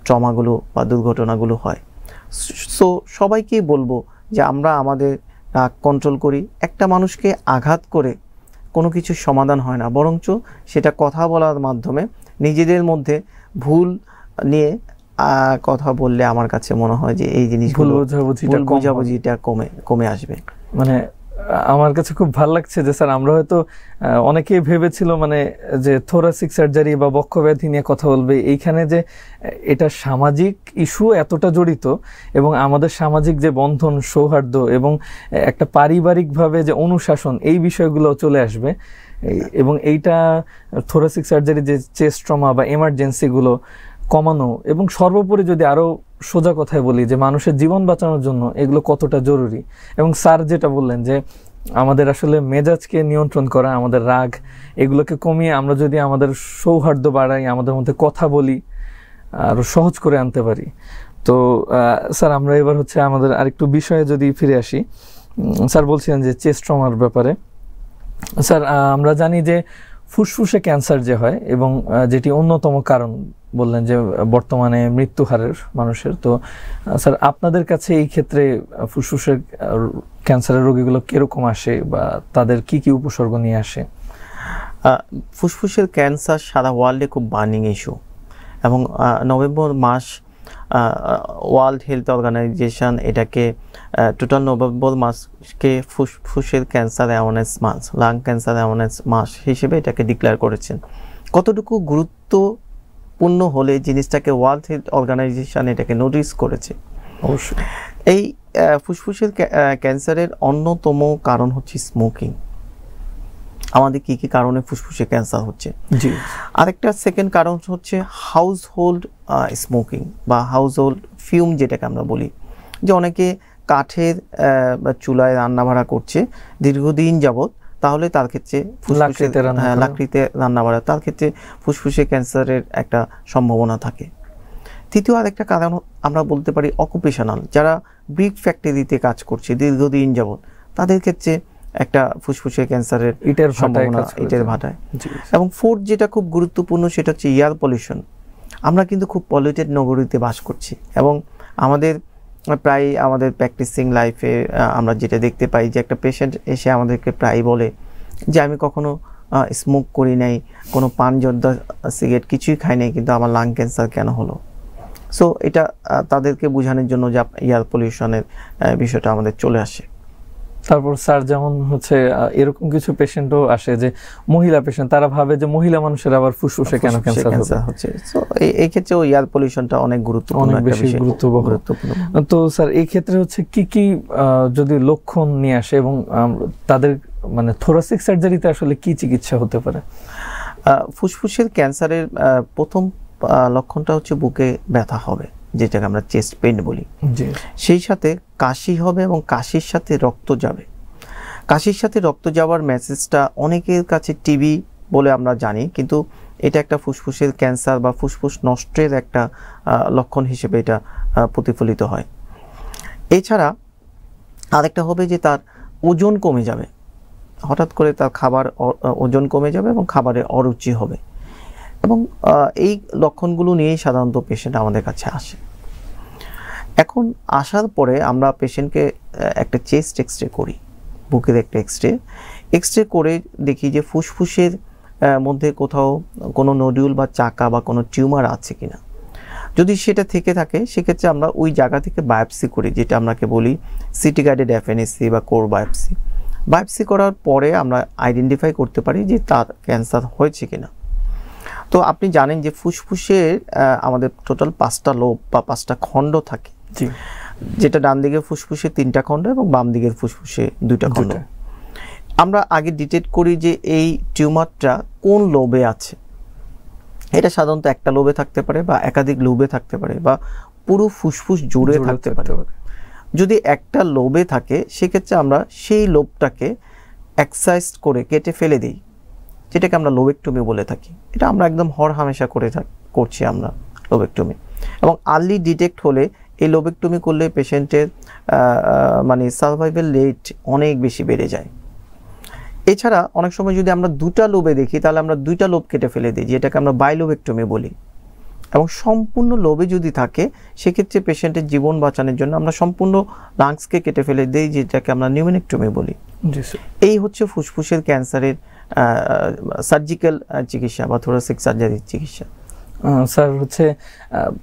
S1: ট্রমাগুলো বা দুর্ঘটনাগুলো হয়। সো সবাইকেই বলবো যে আমরা আমাদের রাগ কন্ট্রোল করি। একটা মানুষকে আঘাত করে কোনো কিছুর সমাধান হয় না, বরঞ্চ সেটা কথা বলার মাধ্যমে নিজেদের মধ্যে ভুল নিয়ে কথা বললে আমার কাছে মনে হয় যে এই জিনিসগুলো বুঝাবুঝিটা কমে আসবে।
S2: মানে আমার কাছে খুব ভালো লাগছে যে স্যার আমরা হয়তো অনেকেই ভেবেছিল মানে যে থোরাসিক সার্জারি বা বক্ষব্যাধি নিয়ে কথা বলবে, এইখানে যে এটা সামাজিক ইস্যু এতটা জড়িত এবং আমাদের সামাজিক যে বন্ধন, সৌহার্দ্য এবং একটা পারিবারিকভাবে যে অনুশাসন, এই বিষয়গুলো চলে আসবে। এবং এইটা থোরাসিক সার্জারি যে চেস্ট ট্রমা বা এমার্জেন্সিগুলো কমানো, এবং সর্বোপরি যদি আরও সোজা কথায় বলি যে মানুষের জীবন বাঁচানোর জন্য এগুলো কতটা জরুরি। এবং স্যার যেটা বললেন যে আমাদের আসলে মেজাজকে নিয়ন্ত্রণ করা, আমাদের রাগ, এগুলোকে কমিয়ে আমরা যদি আমাদের সৌহার্দ্য বাড়াই, আমাদের মধ্যে কথা বলি, আরও সহজ করে আনতে পারি। তো স্যার আমরা এবার হচ্ছে আমাদের আরেকটু বিষয়ে যদি ফিরে আসি, স্যার বলছিলেন যে চেস্ট ট্রমার ব্যাপারে। স্যার আমরা জানি যে ফুসফুসে ক্যান্সার যে হয় এবং যেটি অন্যতম কারণ বললেন যে বর্তমানে মৃত্যু হারের মানুষের, তো স্যার আপনাদের কাছে এই ক্ষেত্রে ফুসফুসের ক্যান্সারের রোগীগুলো কিরকম আসে বা তাদের কি কি উপসর্গ নিয়ে আসে?
S1: ফুসফুসের ক্যান্সার সারা ওয়ার্ল্ডে খুব বার্নিং ইস্যু, এবং নভেম্বর মাস ওয়ার্ল্ড হেলথ অর্গানাইজেশন এটাকে টোটাল নভেম্বর মাসকে ফুসফুসের ক্যান্সার অ্যাওয়ারনেস মাস, লাং ক্যান্সার অ্যাওয়ারনেস মাস হিসেবে এটাকে ডিক্লেয়ার করেছেন। কতটুকু গুরুত্বপূর্ণ হলে জিনিসটাকে ওয়ার্ল্ড হেলথ অর্গানাইজেশন এটাকে নোটিস করেছে।
S2: অবশ্যই
S1: এই ফুসফুসের ক্যান্সারের অন্যতম কারণ হচ্ছে স্মোকিং। আমাদের কি কি কারণে ফুসফুসে ক্যান্সার হচ্ছে? আরেকটা সেকেন্ড কারণ হচ্ছে হাউসহোল্ড স্মোকিং বা হাউসহোল্ড ফিউম, যেটাকে আমরা বলি যে অনেকে কাঠের চুলায় রান্নাবাড়া করছে দীর্ঘদিন যাবৎ, তাহলে তার ক্ষেত্রে লাকড়িতে রান্না করা, তার ক্ষেত্রে ফুসফুসে ক্যান্সারের একটা সম্ভাবনা থাকে। তৃতীয় আরেকটা কারণ আমরা বলতে পারি অকুপেশনাল, যারা ব্রিক ফ্যাক্টরিতে কাজ করছে দীর্ঘদিন যাবত, তাদের ক্ষেত্রে একটা ফুসফুসে ক্যান্সারের সম্ভাবনা ইটের ভাটায়। এবং ফোর্থ যেটা খুব গুরুত্বপূর্ণ সেটা হচ্ছে এয়ার পলিউশন। আমরা কিন্তু খুব পলিউটেড নগরীতে বাস করছি এবং প্রায় আমাদের প্র্যাকটিসিং লাইফে আমরা যেটা দেখতে পাই যে একটা পেশেন্ট এসে আমাদেরকে প্রায় বলে যে আমি কখনো স্মোক করি নাই, কোনো পান জর্দা সিগারেট কিছুই খাই নাই, কিন্তু আমার লাং ক্যান্সার কেন হলো। সো এটা তাদেরকে বোঝানোর জন্য যে এয়ার পলিউশনের বিষয়টা আমাদের চলে আসে।
S2: তারপর স্যার যেমন হচ্ছে এরকম কিছু পেশেন্টও আসে যে মহিলা পেশেন্ট, তারা ভাবে যে মহিলা মানুষের আবার ফুসফুসে কেন ক্যান্সার হচ্ছে।
S1: সো এই ক্ষেত্রে এয়ার পলিউশনটা অনেক গুরুত্বপূর্ণ,
S2: অনেক বেশি গুরুত্বপূর্ণ। তো স্যার এই ক্ষেত্রে হচ্ছে কি কি যদি লক্ষণ নিয়ে আসে এবং তাদের মানে থোরাসিক সার্জারিতে আসলে কি চিকিৎসা হতে পারে?
S1: ফুসফুসের ক্যান্সারের প্রথম লক্ষণটা হচ্ছে বুকে ব্যথা হবে, যেটাকে আমরা চেস্ট পেইন বলি। সেই সাথে কাশি হবে এবং কাশির সাথে রক্ত যাবে। কাশির সাথে রক্ত যাওয়ার মেসেজটা অনেকের কাছে টিবি বলে আমরা জানি, কিন্তু এটা একটা ফুসফুসের ক্যান্সার বা ফুসফুস নষ্টের একটা লক্ষণ হিসেবে এটা প্রতিফলিত হয়। এছাড়া আরেকটা হবে যে তার ওজন কমে যাবে, হঠাৎ করে তার ওজন কমে যাবে এবং খাবারে অরুচি হবে। এবং এই লক্ষণগুলো নিয়েই সাধারণত পেশেন্ট আমাদের কাছে আসে। এখন আসার পরে আমরা পেশেন্টকে একটা চেস্ট এক্সরে করি, বুকের একটা এক্সরে করে দেখি যে ফুসফুসের মধ্যে কোথাও কোনো নোডিউল বা চাকা বা কোনো টিউমার আছে কিনা। যদি সেটা থেকে থাকে সেক্ষেত্রে আমরা ওই জায়গা থেকে বায়োপসি করি, যেটা আমরাকে বলি সিটি গাইডেড এফএনএসি বা কোর বায়োপসি। বায়োপসি করার পরে আমরা আইডেন্টিফাই করতে পারি যে তার ক্যান্সার হয়েছে কিনা। তো আপনি জানেন যে ফুসফুসের আমাদের টোটাল 5টা লোব বা 5টা খণ্ড থাকে, যেটা ডান দিকের ফুসফুসে 3টা খণ্ড এবং বাম দিকের ফুসফুসে 2টা খণ্ড। আমরা আগে ডিটেক্ট করি যে এই টিউমারটা কোন লোবে আছে। এটা সাধারণত একটা লোবে থাকতে পারে বা একাধিক লোবে থাকতে পারে বা পুরো ফুসফুস জুড়ে থাকতে পারে। যদি একটা লোবে থাকে সেক্ষেত্রে আমরা সেই লোবটাকে এক্সাইজ করে কেটে ফেলে দিই, যেটাকে আমরা লোবেক্টমি বলে থাকি। এটা আমরা একদম হরহামেশা করছি আমরা লোবেক্টমি। এবং আর্লি ডিটেক্ট হলে এই লোবেক্টমি করলে পেশেন্টের মানে সার্ভাইভাল রেট অনেক বেশি বেড়ে যায়। এছাড়া অনেক সময় যদি আমরা 2টা লোবে দেখি তাহলে আমরা 2টা লোব কেটে ফেলে দিই, যেটাকে আমরা বাইলোবেক্টমি বলি। এবং সম্পূর্ণ লোবে যদি থাকে সেক্ষেত্রে পেশেন্টের জীবন বাঁচানোর জন্য আমরা সম্পূর্ণ লাংসকে কেটে ফেলে দিই, যেটাকে আমরা নিউমেনেক্টমি বলি। এই হচ্ছে ফুসফুসের ক্যান্সারের সার্জিক্যাল চিকিৎসা বা থোরাসিক সার্জারির চিকিৎসা।
S2: স্যার হচ্ছে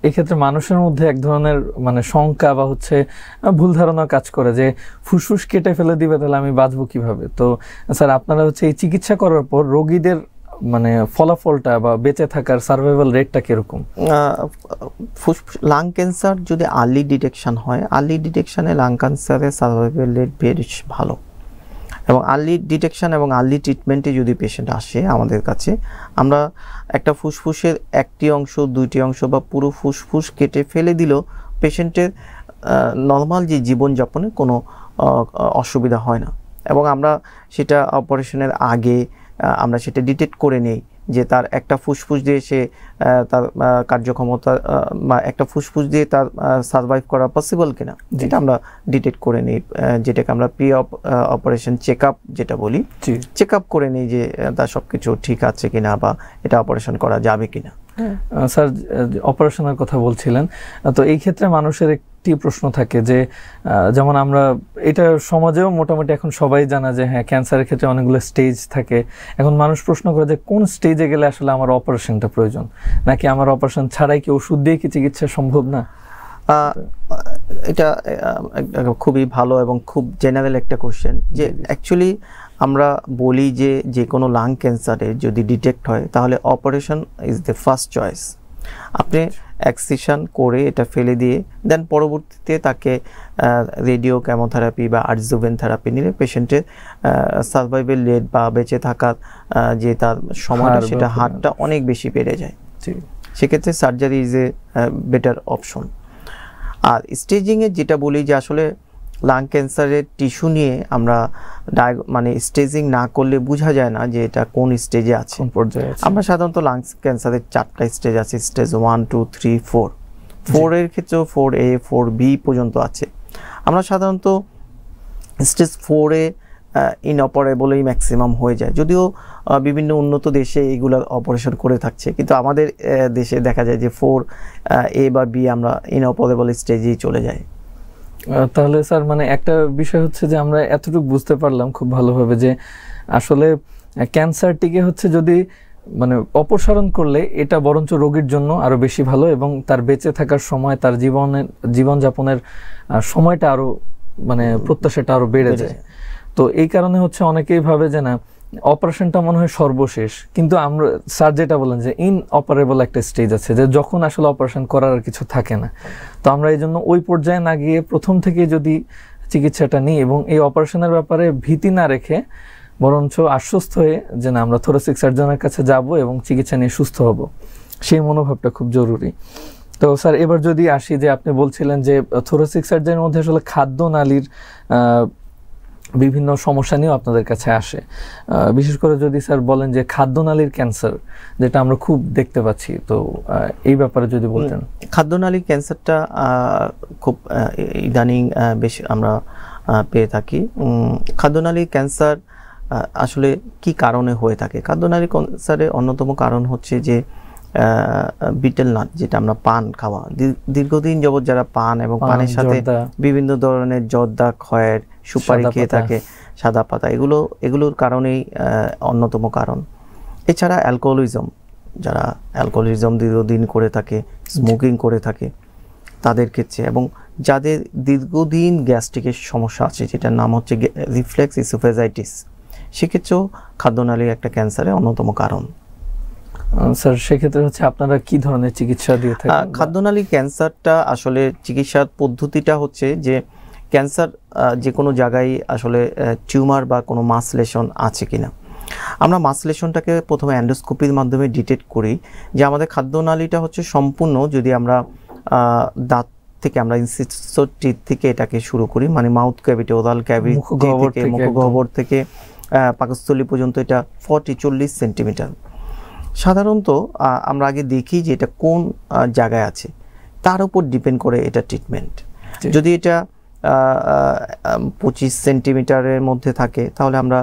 S2: এক্ষেত্রে মানুষের মধ্যে এক ধরনের মানে শঙ্কা বা হচ্ছে ভুল ধারণা কাজ করে যে ফুসফুস কেটে ফেলে দিবে তাহলে আমি বাঁচবো কিভাবে। তো স্যার আপনারা হচ্ছে এই চিকিৎসা করার পর রোগীদের মানে ফলাফলটা বা বেঁচে থাকার সার্ভাইভাল রেটটা কিরকম?
S1: লাং ক্যান্সার যদি আর্লি ডিটেকশন হয়, আর্লি ডিটেকশনে লাং ক্যান্সারের সার্ভাইভাল রেট বেশ ভালো। এবং আর্লি ডিটেকশন এবং আর্লি ট্রিটমেন্টে যদি পেশেন্ট আসে আমাদের কাছে, আমরা একটা ফুসফুসের একটি অংশ 2টি অংশ বা পুরো ফুসফুস কেটে ফেলে দিলেও পেশেন্টের নর্মাল যে জীবনযাপনে কোনো অসুবিধা হয় না। এবং আমরা সেটা অপারেশনের আগে আমরা সেটা ডিটেক্ট করে নেই যে তার একটা ফুসফুস দিয়ে সে তার কার্যক্ষমতা বা একটা ফুসফুস দিয়ে তার সার্ভাইভ করা পসিবল কিনা, যেটা আমরা ডিটেক্ট করে নিই, যেটাকে আমরা প্রি অপারেশন চেক আপ যেটা বলি, চেক আপ করে নিই যে তার সব কিছু ঠিক আছে কিনা বা এটা অপারেশন করা যাবে কিনা।
S2: স্যার অপারেশনের কথা বলছিলেন, তো এই ক্ষেত্রে মানুষের একটি প্রশ্ন থাকে যে যেমন আমরা এটা সমাজেও মোটামুটি এখন সবাই জানা যে হ্যাঁ ক্যান্সারের ক্ষেত্রে অনেকগুলো স্টেজ থাকে। এখন মানুষ প্রশ্ন করে যে কোন স্টেজে গেলে আসলে আমার অপারেশনটা প্রয়োজন, নাকি আমার অপারেশন ছাড়াই কি ওষুধ দিয়ে কি চিকিৎসা সম্ভব না?
S1: এটা খুবই ভালো এবং খুব জেনারেল একটা কোশ্চেন। যে অ্যাকচুয়ালি আমরা বলি যে কোনো লাং ক্যান্সারের যদি ডিটেক্ট হয় তাহলে operation is the first choice. আপনি এক্সিশন করে এটা ফেলে দিয়ে দেন পরবর্তীতে তাকে রেডিও কেমোথেরাপি বা আডজুভেন্ট থেরাপি নিলে পেশেন্টের সার্ভাইভাল রেট বা বেঁচে থাকার যে তার সময়টা সেটা হারটা অনেক বেশি বেড়ে যায়। সেক্ষেত্রে surgery is a better option. আর স্টেজিংয়ে যেটা বলি যে আসলে লাং ক্যান্সারের টিস্যু নিয়ে আমরা মানে স্টেজিং না করলে বোঝা যায় না যে এটা কোন স্টেজে আছে,
S2: কোন পর্যায়ে আছে।
S1: আমরা সাধারণত লাং ক্যান্সারের 4টা স্টেজ আছে, স্টেজ 1, 2, 3, 4। 4 এর ক্ষেত্রেও 4A 4B পর্যন্ত আছে। আমরা সাধারণত স্টেজ 4-এ ইনঅপারেবলই ম্যাক্সিমাম হয়ে যায়, যদিও বিভিন্ন উন্নত দেশে এগুলো অপারেশন করে থাকছে, কিন্তু আমাদের দেশে দেখা যায় যে 4A বা B আমরা ইনঅপারেবল স্টেজেই চলে যাই।
S2: তাহলে স্যার মানে একটা বিষয় হচ্ছে যে আমরা এতটুকু বুঝতে পারলাম খুব ভালোভাবে যে আসলে ক্যান্সারটিকে হচ্ছে যদি মানে অপসারণ করলে এটা বরঞ্চ রোগীর জন্য আরো বেশি ভালো, এবং তার বেঁচে থাকার সময়, তার জীবনযাপনের সময়টা আরো মানে প্রত্যাশাটা আরো বেড়ে যায়। তো এই কারণে হচ্ছে অনেকেই ভাবে যে না অপারেশনটা মনে হয় সর্বশেষ, কিন্তু আমরা স্যার যেটা বলেন যে ইনঅপারেবল একটা স্টেজ আছে, যে যখন আসলে অপারেশন করার আর কিছু থাকে না। তো আমরা এই জন্য ওই পর্যায়ে না গিয়ে প্রথম থেকে যদি চিকিৎসাটা নিই এবং এই অপারেশনের ব্যাপারে ভীতি না রেখে বরঞ্চ আশ্বস্ত হয়ে যে না আমরা থোরাসিক সার্জনের কাছে যাব এবং চিকিৎসা নিয়ে সুস্থ হব, সেই মনোভাবটা খুব জরুরি। তো স্যার এবার যদি আসি যে আপনি বলছিলেন যে থোরাসিক সার্জারির মধ্যে আসলে খাদ্যনালীর বিভিন্ন সমস্যা নিয়েও আপনাদের কাছে আসে, বিশেষ করে যদি স্যার বলেন যে খাদ্যনালীর ক্যান্সার যেটা আমরা খুব দেখতে পাচ্ছি, তো এই ব্যাপারে যদি বলতেন।
S1: খাদ্যনালীর ক্যান্সারটা খুব ইদানিং বেশ আমরা পেয়ে থাকি। খাদ্যনালীর ক্যান্সার আসলে কি কারণে হয়ে থাকে? খাদ্যনালীর ক্যান্সারের অন্যতম কারণ হচ্ছে যে বিটেল নাট, যেটা আমরা পান খাওয়া, দীর্ঘদিন যাবত যারা পান এবং পানের সাথে বিভিন্ন ধরনের জর্দা, খয়ের, সুপারি খেয়ে থাকে, সাদা পাতা, এগুলোর কারণেই অন্যতম কারণ। এছাড়া অ্যালকোহলিজম, যারা অ্যালকোহলিজম দীর্ঘদিন করে থাকে, স্মোকিং করে থাকে তাদের ক্ষেত্রে, এবং যাদের দীর্ঘদিন গ্যাস্ট্রিকের সমস্যা আছে যেটার নাম হচ্ছে রিফ্লেক্স ইসোফেজাইটিস, সেক্ষেত্রেও খাদ্যনালীর একটা ক্যান্সারের অন্যতম কারণ।
S2: স্যার সেক্ষেত্রে হচ্ছে আপনারা কি ধরনের চিকিৎসা দিয়ে থাকেন?
S1: খাদ্যনালী ক্যান্সারটা আসলে চিকিৎসার পদ্ধতিটা হচ্ছে যে ক্যান্সার যে কোনো জায়গায় আসলে টিউমার বা কোনো মাস লেশন আছে কিনা, আমরা মাস লেশনটাকে প্রথমে অ্যান্ডোস্কোপির মাধ্যমে ডিটেক্ট করি যে আমাদের খাদ্যনালীটা হচ্ছে সম্পূর্ণ, যদি আমরা দাঁত থেকে আমরা ইনসিসর টিথ থেকে এটাকে শুরু করি, মানে মাউথ ক্যাভিটি, ওরাল ক্যাভিটি থেকে মুখগহ্বর থেকে পাকস্থলী পর্যন্ত এটা 40 সেন্টিমিটার। সাধারণত আমরা আগে দেখি যে এটা কোন জায়গায় আছে, তার উপর ডিপেন্ড করে এটা ট্রিটমেন্ট। যদি এটা 25 সেন্টিমিটারের মধ্যে থাকে তাহলে আমরা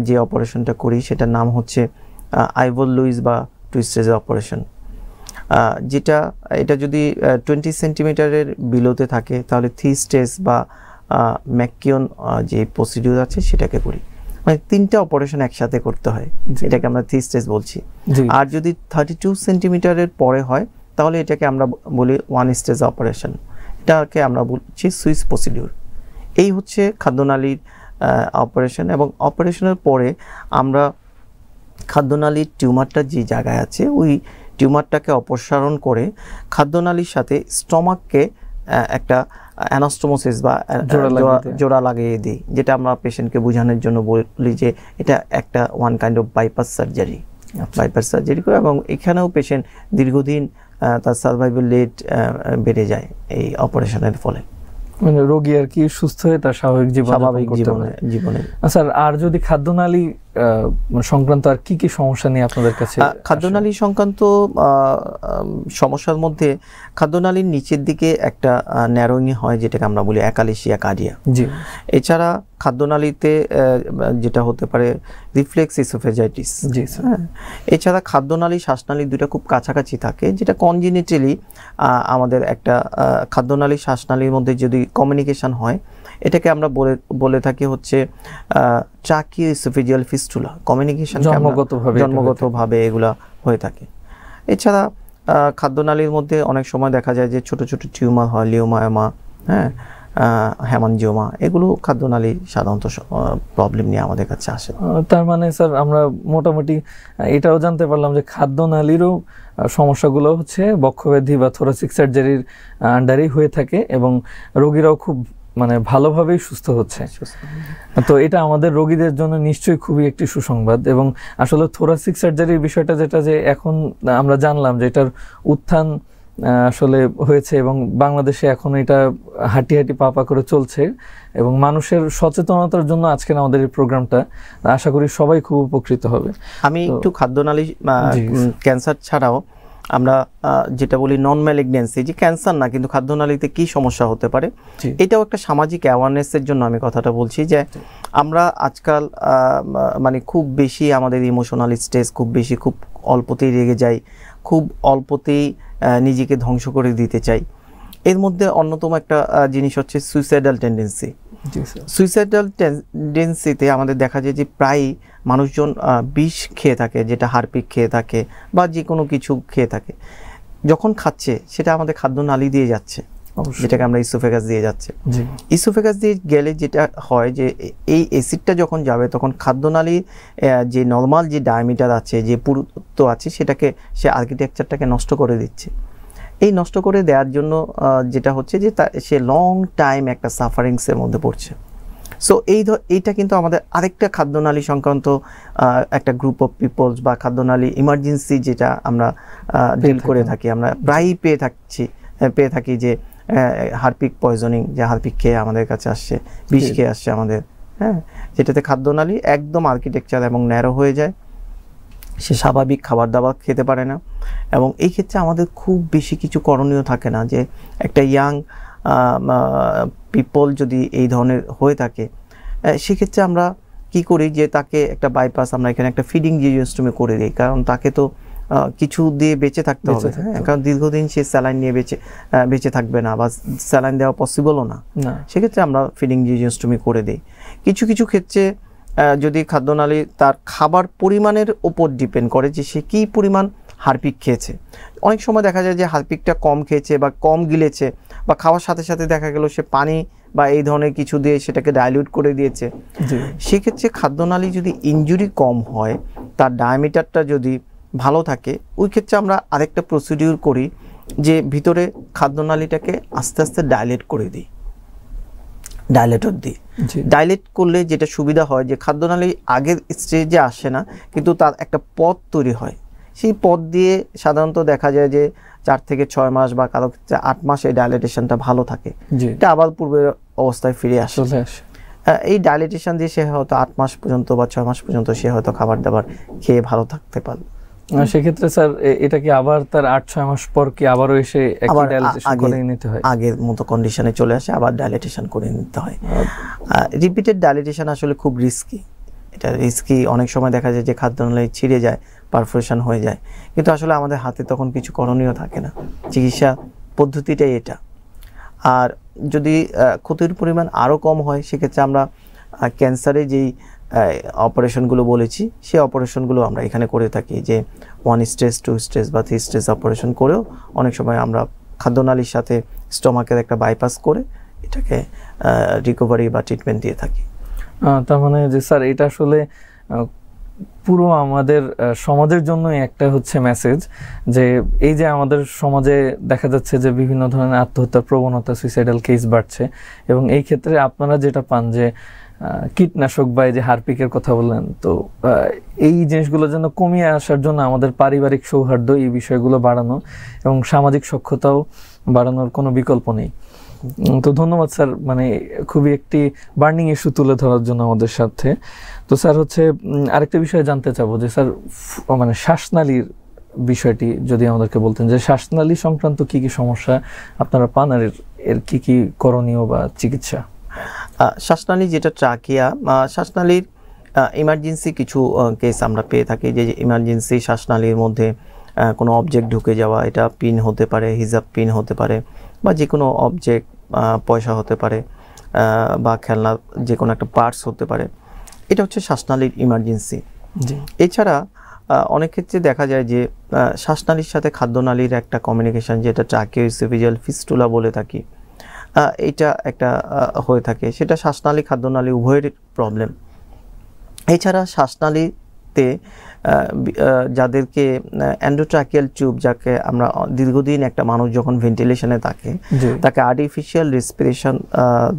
S1: যে অপারেশনটা করি সেটার নাম হচ্ছে আইভর লুইস বা টুইস্টেজ অপারেশন। যেটা এটা যদি 20 সেন্টিমিটারের বিলোতে থাকে তাহলে 3 স্টেজ বা ম্যাকিওন যে প্রসিডিউর আছে সেটাকে করি, মানে 3টা অপারেশন একসাথে করতে হয়, এটাকে আমরা 3 স্টেজ বলছি। আর যদি 32 সেন্টিমিটারের পরে হয় তাহলে এটাকে আমরা বলি 1 স্টেজ অপারেশন, এটাকে আমরা বলছি সুইস প্রসিডিউর। এই হচ্ছে খাদ্যনালীর অপারেশন। এবং অপারেশনের পরে আমরা খাদ্যনালীর টিউমারটা যে জায়গায় আছে ওই টিউমারটাকে অপসারণ করে খাদ্যনালীর সাথে স্টমাককে একটা অ্যানাস্টোমোসিস বা জোড়া লাগিয়ে দিই, যেটা আমরা পেশেন্টকে বোঝানোর জন্য বলি যে এটা একটা one kind of bypass surgery. Bypass surgery করে, এবং এখানেও পেশেন্ট দীর্ঘদিন তার সার্ভাইভাল রেট বেড়ে যায় এই অপারেশনের ফলে,
S2: মানে রোগী আর কি সুস্থ হয়ে তার স্বাভাবিক জীবনে। স্যার আর যদি খাদ্যনালী সংক্রান্ত আর কি কি সমস্যা নিয়ে আপনাদের কাছে?
S1: খাদ্যনালী সংক্রান্ত সমস্যার মধ্যে খাদ্যনালীর নিচের দিকে একটা ন্যারোইং হয়, যেটাকে আমরা বলি অ্যাকালেশিয়া কার্ডিয়া। এছাড়া খাদ্যনালীতে যেটা হতে পারে রিফ্লেক্স ইসোফেজাইটিস। এছাড়া খাদ্যনালী শ্বাসনালী দুটো খুব কাছাকাছি থাকে, যেটা কনজেনিটালি আমাদের একটা খাদ্যনালী শ্বাসনালীর মধ্যে যদি কমিউনিকেশন হয়, এটাকে আমরা বলে থাকি হচ্ছে ট্রাকিও ইসোফেজিয়াল ফিস্টুলা। কমিউনিকেশন জন্মগতভাবে এগুলা হয়ে থাকে। এছাড়া খাদ্যনালীর মধ্যে অনেক সময় দেখা যায় যে ছোট ছোট টিউমার হয়, লিওমায়োমা, হেমানজিওমা, এগুলো খাদ্যনালী সাধারণত প্রবলেম নিয়ে আমাদের কাছে আসে।
S2: তার মানে স্যার আমরা মোটামুটি এটাও জানতে পারলাম যে খাদ্যনালীরও সমস্যাগুলো হচ্ছে বক্ষব্যাধি বা থোরাসিক সার্জারির আন্ডারেই হয়ে থাকে, এবং রোগীরাও খুব মানে ভালোভাবেই সুস্থ হচ্ছে। তো এটা আমাদের রোগীদের জন্য নিশ্চয়ই খুবই একটি সুসংবাদ। এবং আসলে থোরাসিক সার্জারির বিষয়টা যেটা যে এখন আমরা জানলাম যে এটার উত্থান আসলে হয়েছে এবং বাংলাদেশে এখন এটা হাঁটি হাঁটি পা পা করে চলছে এবং মানুষের সচেতনতার জন্য আজকের আমাদের এই প্রোগ্রামটা, আশা করি সবাই খুব উপকৃত হবে।
S1: আমি একটু খাদ্যনালী ক্যান্সার ছাড়াও আমরা যেটা বলি নন ম্যালিগন্যান্সি, যে ক্যান্সার না কিন্তু খাদ্যনালীতে কি সমস্যা হতে পারে, এটাও একটা সামাজিক অ্যাওয়ারনেসের জন্য আমি কথাটা বলছি। যে আমরা আজকাল মানে খুব বেশি আমাদের ইমোশনাল স্ট্রেস, খুব বেশি, খুব অল্পতেই রেগে যাই, খুব অল্পতেই নিজেকে ধ্বংস করে দিতে চাই। এর মধ্যে অন্যতম একটা জিনিস হচ্ছে সুইসাইডাল টেন্ডেন্সি। সুইসাইডাল টেন্ডেন্সিতে আমাদের দেখা যায় যে প্রায় মানুষজন বিষ খেয়ে থাকে, যেটা হারপিক খেয়ে থাকে বা যে কোনো কিছু খেয়ে থাকে। যখন খাচ্ছে সেটা আমাদের খাদ্যনালী দিয়ে যাচ্ছে, যেটাকে আমরা ইসোফেগাস দিয়ে যাচ্ছে। ইসোফেগাস দিয়ে গেলে যেটা হয় যে এই অ্যাসিডটা যখন যাবে তখন খাদ্যনালী যে নর্মাল যে ডায়ামিটার আছে, যে পুরুত্ব আছে, সেটাকে সে আর্কিটেকচারটাকে নষ্ট করে দিচ্ছে। এই নষ্ট করে দেওয়ার জন্য যেটা হচ্ছে যে সে লং টাইম একটা সাফারিংসের মধ্যে পড়ছে। সো এইটা কিন্তু আমাদের আরেকটা খাদ্যনালী সংক্রান্ত একটা গ্রুপ অফ পিপলস বা খাদ্যনালী ইমার্জেন্সি যেটা আমরা ডিল করে থাকি, আমরা প্রায়ই পেয়ে থাকি যে হারপিক পয়জনিং, যে হারপিক খেয়ে আমাদের কাছে আসছে, বিষ খেয়ে আসছে আমাদের, হ্যাঁ, যেটাতে খাদ্যনালী একদম আর্কিটেকচার এবং ন্যারো হয়ে যায়, সে স্বাভাবিক খাবার দাবার খেতে পারে না। এবং এই ক্ষেত্রে আমাদের খুব বেশি কিছু করণীয় থাকে না। যে একটা ইয়াং পিপল যদি এই ধরনের হয়ে থাকে, সেক্ষেত্রে আমরা কি করি যে তাকে একটা বাইপাস, আমরা এখানে একটা ফিডিং জিওস্টোমি করে দিই, কারণ তাকে তো কিছু দিয়ে বেঁচে থাকতে হবে, কারণ দীর্ঘদিন সে স্যালাইন নিয়ে বেঁচে থাকবে না বা স্যালাইন দেওয়া পসিবলও না। সেক্ষেত্রে আমরা ফিডিং জিওস্টোমি করে দিই। কিছু কিছু ক্ষেত্রে যদি খাদ্যনালী তার খাবার পরিমাণের ওপর ডিপেন্ড করে যে সে কী পরিমাণ হারপিক খেয়েছে। অনেক সময় দেখা যায় যে হারপিকটা কম খেয়েছে বা কম গিলেছে, বা খাওয়ার সাথে সাথে দেখা গেল সে পানি বা এই ধরনের কিছু দিয়ে সেটাকে ডাইলিউট করে দিয়েছে। সেক্ষেত্রে খাদ্যনালী যদি ইনজুরি কম হয়, তার ডায়ামিটারটা যদি ভালো থাকে, ওই ক্ষেত্রে আমরা আরেকটা প্রসিডিউর করি যে ভিতরে খাদ্যনালীটাকে আস্তে আস্তে ডাইলেট করে দিই, ডাইলেটর দিই। ডাইলেট করলে যেটা সুবিধা হয় যে খাদ্যনালী আগের স্টেজে আসে না, কিন্তু তার একটা পথ তৈরি হয়। সেই পথ দিয়ে সাধারণত দেখা যায় যে 4 থেকে 6 মাস বা কারো ক্ষেত্রে 8 মাস এই ডাইলেটেশনটা ভালো থাকে, এটা আবার পূর্বের অবস্থায় ফিরে আসে। এই ডাইলেটেশন দিয়ে সে হয়তো 8 মাস পর্যন্ত বা 6 মাস পর্যন্ত সে হয়তো খাবার দাবার খেয়ে ভালো থাকতে পারবে।
S2: সেক্ষেত্রে স্যার এটা কি আবার তার 8-6 মাস পর কি আবারও এসে একই ডাইলেটেশন করে নিতে হয়? আগের
S1: মতো কন্ডিশনে চলে আসে, আবার ডাইলেটেশন করে নিতে হয়। রিপিটেড ডাইলেটেশন আসলে খুব রিস্কি। এটা রিস্কি, অনেক সময় দেখা যায় যে খাদ্যনালী ছিঁড়ে যায়, পারফোরেশন হয়ে যায়, কিন্তু আসলে আমাদের হাতে তখন কিছু করণীয় থাকে না। চিকিৎসা পদ্ধতিটাই এটা। আর যদি ক্ষতির পরিমাণ আরও কম হয়, সেক্ষেত্রে আমরা ক্যান্সারে যেই অপারেশনগুলো বলেছি, সেই অপারেশনগুলো আমরা এখানে করে থাকি, যে 1 স্টেজ, 2 স্টেজ বা 3 স্টেজ অপারেশন করেও অনেক সময় আমরা খাদ্যনালীর সাথে স্টমাকের একটা বাইপাস করে এটাকে রিকভারি বা ট্রিটমেন্ট দিয়ে থাকি।
S2: তার মানে যে স্যার এটা আসলে পুরো আমাদের সমাজের জন্য একটা হচ্ছে মেসেজ, যে এই যে আমাদের সমাজে দেখা যাচ্ছে যে বিভিন্ন ধরনের আত্মহত্যার প্রবণতা, সুইসাইডাল কেস বাড়ছে, এবং এই ক্ষেত্রে আপনারা যেটা পান যে কীটনাশক বা এই যে হারপিকের কথা বললেন, তো এই জিনিসগুলো যেন কমিয়ে আসার জন্য আমাদের পারিবারিক সৌহার্দ্য, এই বিষয়গুলো বাড়ানো এবং সামাজিক সখ্যতাও বাড়ানোর কোনো বিকল্প নেই। তো ধন্যবাদ স্যার, মানে খুবই একটি বার্নিং ইস্যু তুলে ধরার জন্য আমাদের সাথে। তো স্যার হচ্ছে আরেকটা বিষয় জানতে চাবো যে স্যার মানে শ্বাসনালীর বিষয়টি যদি আমাদেরকে বলতেন, যে শ্বাসনালী সংক্রান্ত কি কি সমস্যা আপনারা পান আর এর কি কি করণীয় বা চিকিৎসা?
S1: শ্বাসনালী যেটা ট্রাকিয়া, শ্বাসনালীর ইমার্জেন্সি কিছু কেস আমরা পেয়ে থাকি, যে ইমার্জেন্সি শ্বাসনালীর মধ্যে কোনো অবজেক্ট ঢুকে যাওয়া, এটা পিন হতে পারে, হিজাব পিন হতে পারে, বা যে কোনো অবজেক্ট, পয়সা হতে পারে, বা খেলনা যে কোনো একটা পার্টস হতে পারে, এটা হচ্ছে শ্বাসনালীর ইমার্জেন্সি। এছাড়া অনেক ক্ষেত্রে দেখা যায় যে শ্বাসনালীর সাথে খাদ্যনালীর একটা কমিউনিকেশন, যেটা ট্রাকিওইসোফেজিয়াল ফিস্টুলা বলে থাকি, এটা একটা হয়ে থাকে, সেটা শ্বাসনালী খাদ্যনালী উভয়ের প্রবলেম। এছাড়া শ্বাসনালীতে যাদেরকে এন্ডোট্রাকিয়াল টিউব, যাকে আমরা দীর্ঘদিন একটা মানুষ যখন ভেন্টিলেশনে থাকে, তাকে আর্টিফিশিয়াল রেসপিরেশন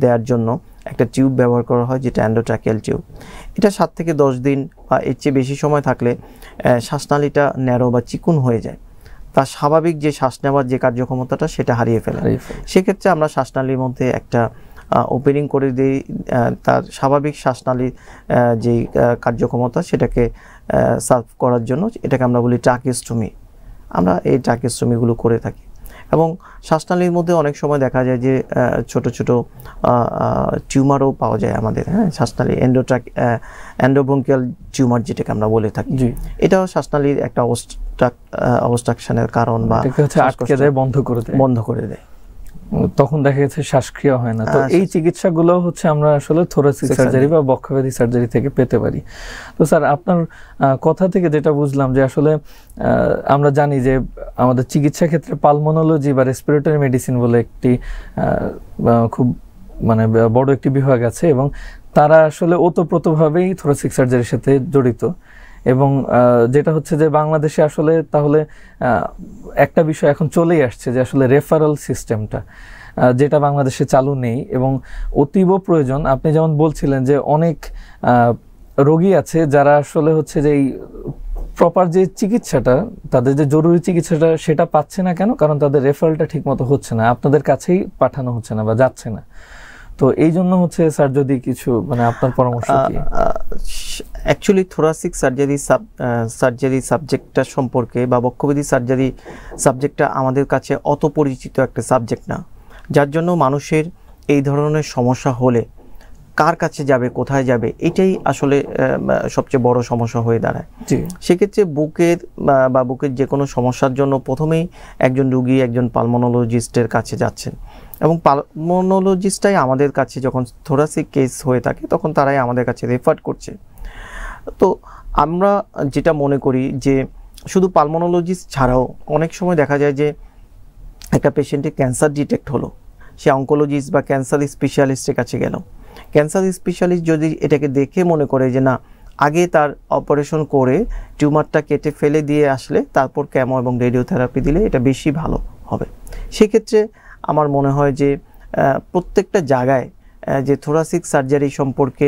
S1: দেওয়ার জন্য একটা টিউব ব্যবহার করা হয়, যেটা এন্ডোট্রাকিয়াল টিউব। এটা 7 থেকে 10 দিন বা এর চেয়ে বেশি সময় থাকলে শ্বাসনালীটা ন্যারো বা চিকুন হয়ে যায়। তার স্বাভাবিক যে শ্বাস নেওয়ার যে কার্যক্ষমতাটা সেটা হারিয়ে ফেলে। সেক্ষেত্রে আমরা শ্বাসনালীর মধ্যে একটা ওপেনিং করে দিই, তার স্বাভাবিক শ্বাসনালীর যেই কার্যক্ষমতা সেটাকে সার্ভ করার জন্য এটাকে আমরা বলি ট্রাকিওস্টমি। আমরা এই ট্রাকিওস্টমিগুলো করে থাকি এবং শ্বাসনালীর মধ্যে অনেক সময় দেখা যায় যে ছোট ছোট টিউমারও পাওয়া যায় আমাদের, হ্যাঁ, শ্বাসনালী এন্ডোব্রঙ্কিয়াল টিউমার যেটাকে আমরা বলে থাকি। এটাও শ্বাসনালীর একটা অবস্ট্রাকশনের কারণ বা
S2: আটকে দেয়, বন্ধ করে দেয়, তখন দেখা গেছে শ্বাসক্রিয়া হয় না। তো এই চিকিৎসাগুলো হচ্ছে আমরা আসলে থোরাসিক সার্জারি বা বক্ষব্যাধি সার্জারি থেকে পেতে পারি। তো স্যার, আপনার কথা থেকে যেটা বুঝলাম যে আসলে আমরা জানি যে আমাদের চিকিৎসা ক্ষেত্রে পালমোনোলজি বা রেসপিরেটরি মেডিসিন বলে একটি খুব মানে বড় একটি বিভাগ আছে এবং তারা আসলে ওতপ্রোতভাবেই থোরাসিক সার্জারির সাথে জড়িত। এবং যেটা হচ্ছে যে বাংলাদেশে আসলে তাহলে একটা বিষয় এখন চলেই আসছে যে আসলে রেফারেল সিস্টেমটা যেটা বাংলাদেশে চালু নেই এবং অতীব প্রয়োজন। আপনি যেমন বলছিলেন যে অনেক রোগী আছে যারা আসলে হচ্ছে যে এই প্রপার যে চিকিৎসাটা, তাদের যে জরুরি চিকিৎসাটা সেটা পাচ্ছে না। কেন? কারণ তাদের রেফারেলটা ঠিক মতো হচ্ছে না, আপনাদের কাছেই পাঠানো হচ্ছে না বা যাচ্ছে না। তো এই জন্য হচ্ছে স্যার যদি কিছু মানে আপনার পরামর্শ কি?
S1: অ্যাকচুয়ালি থোরাসিক সার্জারি সাবজেক্টটা সম্পর্কে বা বক্ষব্যাধি সার্জারি সাবজেক্টটা আমাদের কাছে অত পরিচিত একটা সাবজেক্ট না, যার জন্য মানুষের এই ধরনের সমস্যা হলে কার কাছে যাবে, কোথায় যাবে, এটাই আসলে সবচেয়ে বড় সমস্যা হয়ে দাঁড়ায়। সেক্ষেত্রে বুকের যে কোনো সমস্যার জন্য প্রথমেই একজন রুগী একজন পালমোনোলজিস্টের কাছে যাচ্ছেন এবং পালমোনোলজিস্টটাই আমাদের কাছে যখন থোরাসিক কেস হয়ে থাকে তখন তারাই আমাদের কাছে রেফার করছে। তো আমরা যেটা মনে করি যে শুধু পালমোনোলজিস্ট ছাড়াও অনেক সময় দেখা যায় যে একটা পেশেন্টের ক্যান্সার ডিটেক্ট হলো, সে অঙ্কোলজিস্ট বা ক্যান্সার স্পেশালিস্টের কাছে গেল। ক্যান্সার স্পেশালিস্ট যদি এটাকে দেখে মনে করে যে না, আগে তার অপারেশন করে টিউমারটা কেটে ফেলে দিয়ে আসলে তারপর কেমো এবং রেডিওথেরাপি দিলে এটা বেশি ভালো হবে। সেক্ষেত্রে আমার মনে হয় যে প্রত্যেকটা জায়গায় যে থোরাসিক সার্জারি সম্পর্কে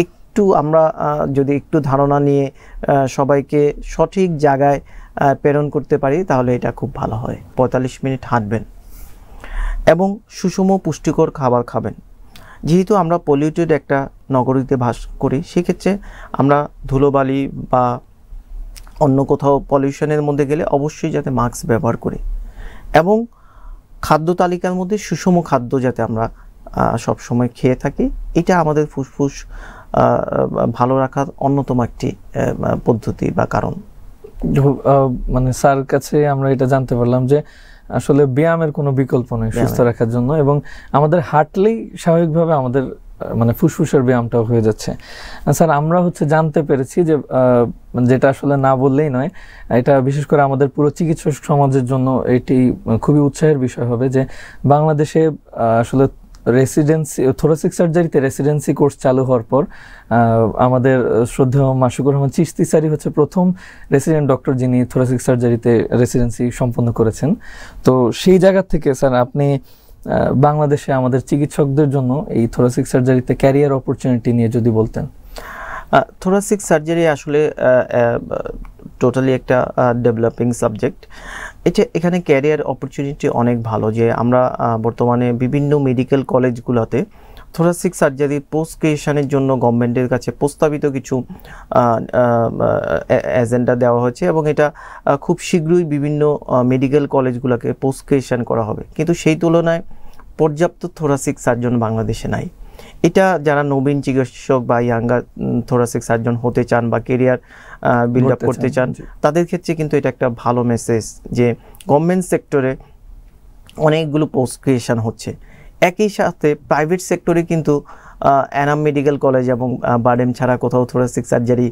S1: একটু আমরা যদি একটু ধারণা নিয়ে সবাইকে সঠিক জায়গায় প্রেরণ করতে পারি তাহলে এটা খুব ভালো হয়। 45 মিনিট হাঁটবেন এবং সুষম পুষ্টিকর খাবার খাবেন। যেহেতু আমরা পলিউটেড একটা নগরীতে বাস করি, সেক্ষেত্রে আমরা ধুলোবালি বা অন্য কোথাও পলিউশনের মধ্যে গেলে অবশ্যই যাতে মাস্ক ব্যবহার করি এবং খাদ্য তালিকার মধ্যে সুষম খাদ্য যাতে আমরা সবসময় খেয়ে থাকি, এটা আমাদের ফুসফুস ভালো রাখার অন্যতম একটি পদ্ধতি বা কারণ।
S2: মানে স্যার কাছে আমরা এটা জানতে পারলাম যে আসলে ব্যায়ামের কোনো বিকল্প নেই সুস্থ রাখার জন্য এবং আমাদের হাঁটলেই স্বাভাবিকভাবে আমাদের মানে ফুসফুসের ব্যায়ামটাও হয়ে যাচ্ছে। স্যার, আমরা হচ্ছে জানতে পেরেছি যে যেটা আসলে না বললেই নয়, এটা বিশেষ করে আমাদের পুরো চিকিৎসক সমাজের জন্য এটি খুবই উৎসাহের বিষয় হবে যে বাংলাদেশে আসলে থোরাসিক সার্জারিতে রেসিডেন্সি কোর্স চালু হওয়ার পর আমাদের শ্রদ্ধেয় মাশরুকুর রহমান চিশতি স্যারই হচ্ছে প্রথম রেসিডেন্ট ডক্টর যিনি থোরাসিক সার্জারিতে রেসিডেন্সি সম্পন্ন করেছেন। তো সেই জায়গা থেকে স্যার আপনি বাংলাদেশে আমাদের চিকিৎসকদের জন্য এই থোরাসিক সার্জারিতে ক্যারিয়ার অপরচুনিটি নিয়ে যদি বলতেন।
S1: থোরাসিক সার্জারি আসলে টোটালি একটা ডেভেলপিং সাবজেক্ট। এখানে ক্যারিয়ার অপরচুনিটি অনেক ভালো যে আমরা বর্তমানে বিভিন্ন মেডিকেল কলেজগুলোতে থোরাসিক সার্জারি পোস্ট গ্রাজুয়েশনের জন্য গভর্নমেন্টের কাছে প্রস্তাবিত কিছু এজেন্ডা দেওয়া হয়েছে এবং এটা খুব শীঘ্রই বিভিন্ন মেডিকেল কলেজগুলোকে পোস্ট গ্রাজুয়েশন করা হবে। কিন্তু সেই তুলনায় পর্যাপ্ত থোরাসিক সার্জন বাংলাদেশে নাই। এটা যারা নবীন চিকিৎসক বা ইয়াঙ্গার থোরাসিক সার্জন হতে চান বা কেরিয়ার বিল্ড আপ করতে চান তাদের ক্ষেত্রে কিন্তু এটা একটা ভালো মেসেজ যে গভর্নমেন্ট সেক্টরে অনেকগুলো পোস্ট গ্রাজুয়েশন হচ্ছে, একই সাথে প্রাইভেট সেক্টরে কিন্তু এনাম মেডিকেল কলেজ এবং বারডেম ছাড়া কোথাও থোরাসিক সার্জারি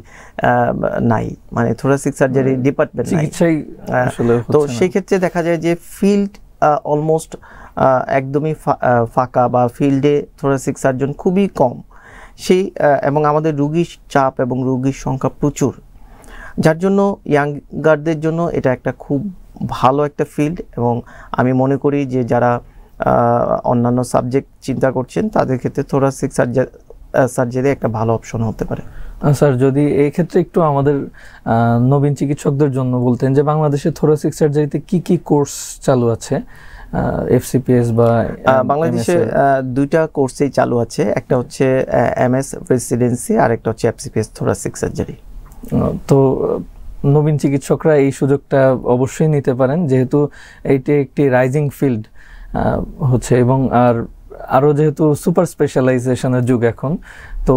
S1: নাই, মানে থোরাসিক সার্জারি ডিপার্টমেন্ট নাই। তো সেই ক্ষেত্রে দেখা যায় যে ফিল্ড অলমোস্ট একদমই ফাঁকা বা ফিল্ডে থোরাসিক সার্জন খুবই কম সেই এবং আমাদের রুগীর চাপ এবং রুগীর সংখ্যা প্রচুর, যার জন্য ইয়াঙ্গারদের জন্য এটা একটা খুব ভালো একটা ফিল্ড এবং আমি মনে করি যে যারা অন্যান্য সাবজেক্ট চিন্তা করছেন তাদের ক্ষেত্রে থোরাসিক সার্জারি একটা ভালো অপশন হতে পারে।
S2: স্যার যদি এই ক্ষেত্রে একটু আমাদের নবীন চিকিৎসকদের জন্য বলতেন যে বাংলাদেশে থোরাসিক সার্জারিতে কি কি কোর্স চালু আছে, এফসিপিএস বা
S1: বাংলাদেশে দুইটা কোর্সেই চালু আছে, একটা হচ্ছে এমএস রেসিডেন্সি আর একটা হচ্ছে এফসিপিএস থোরাসিক সার্জারি।
S2: তো নবীন চিকিৎসকরা এই সুযোগটা অবশ্যই নিতে পারেন, যেহেতু এইটি একটি রাইজিং ফিল্ড হচ্ছে, এবং আরও যেহেতু সুপার স্পেশালাইজেশনের যুগ এখন, তো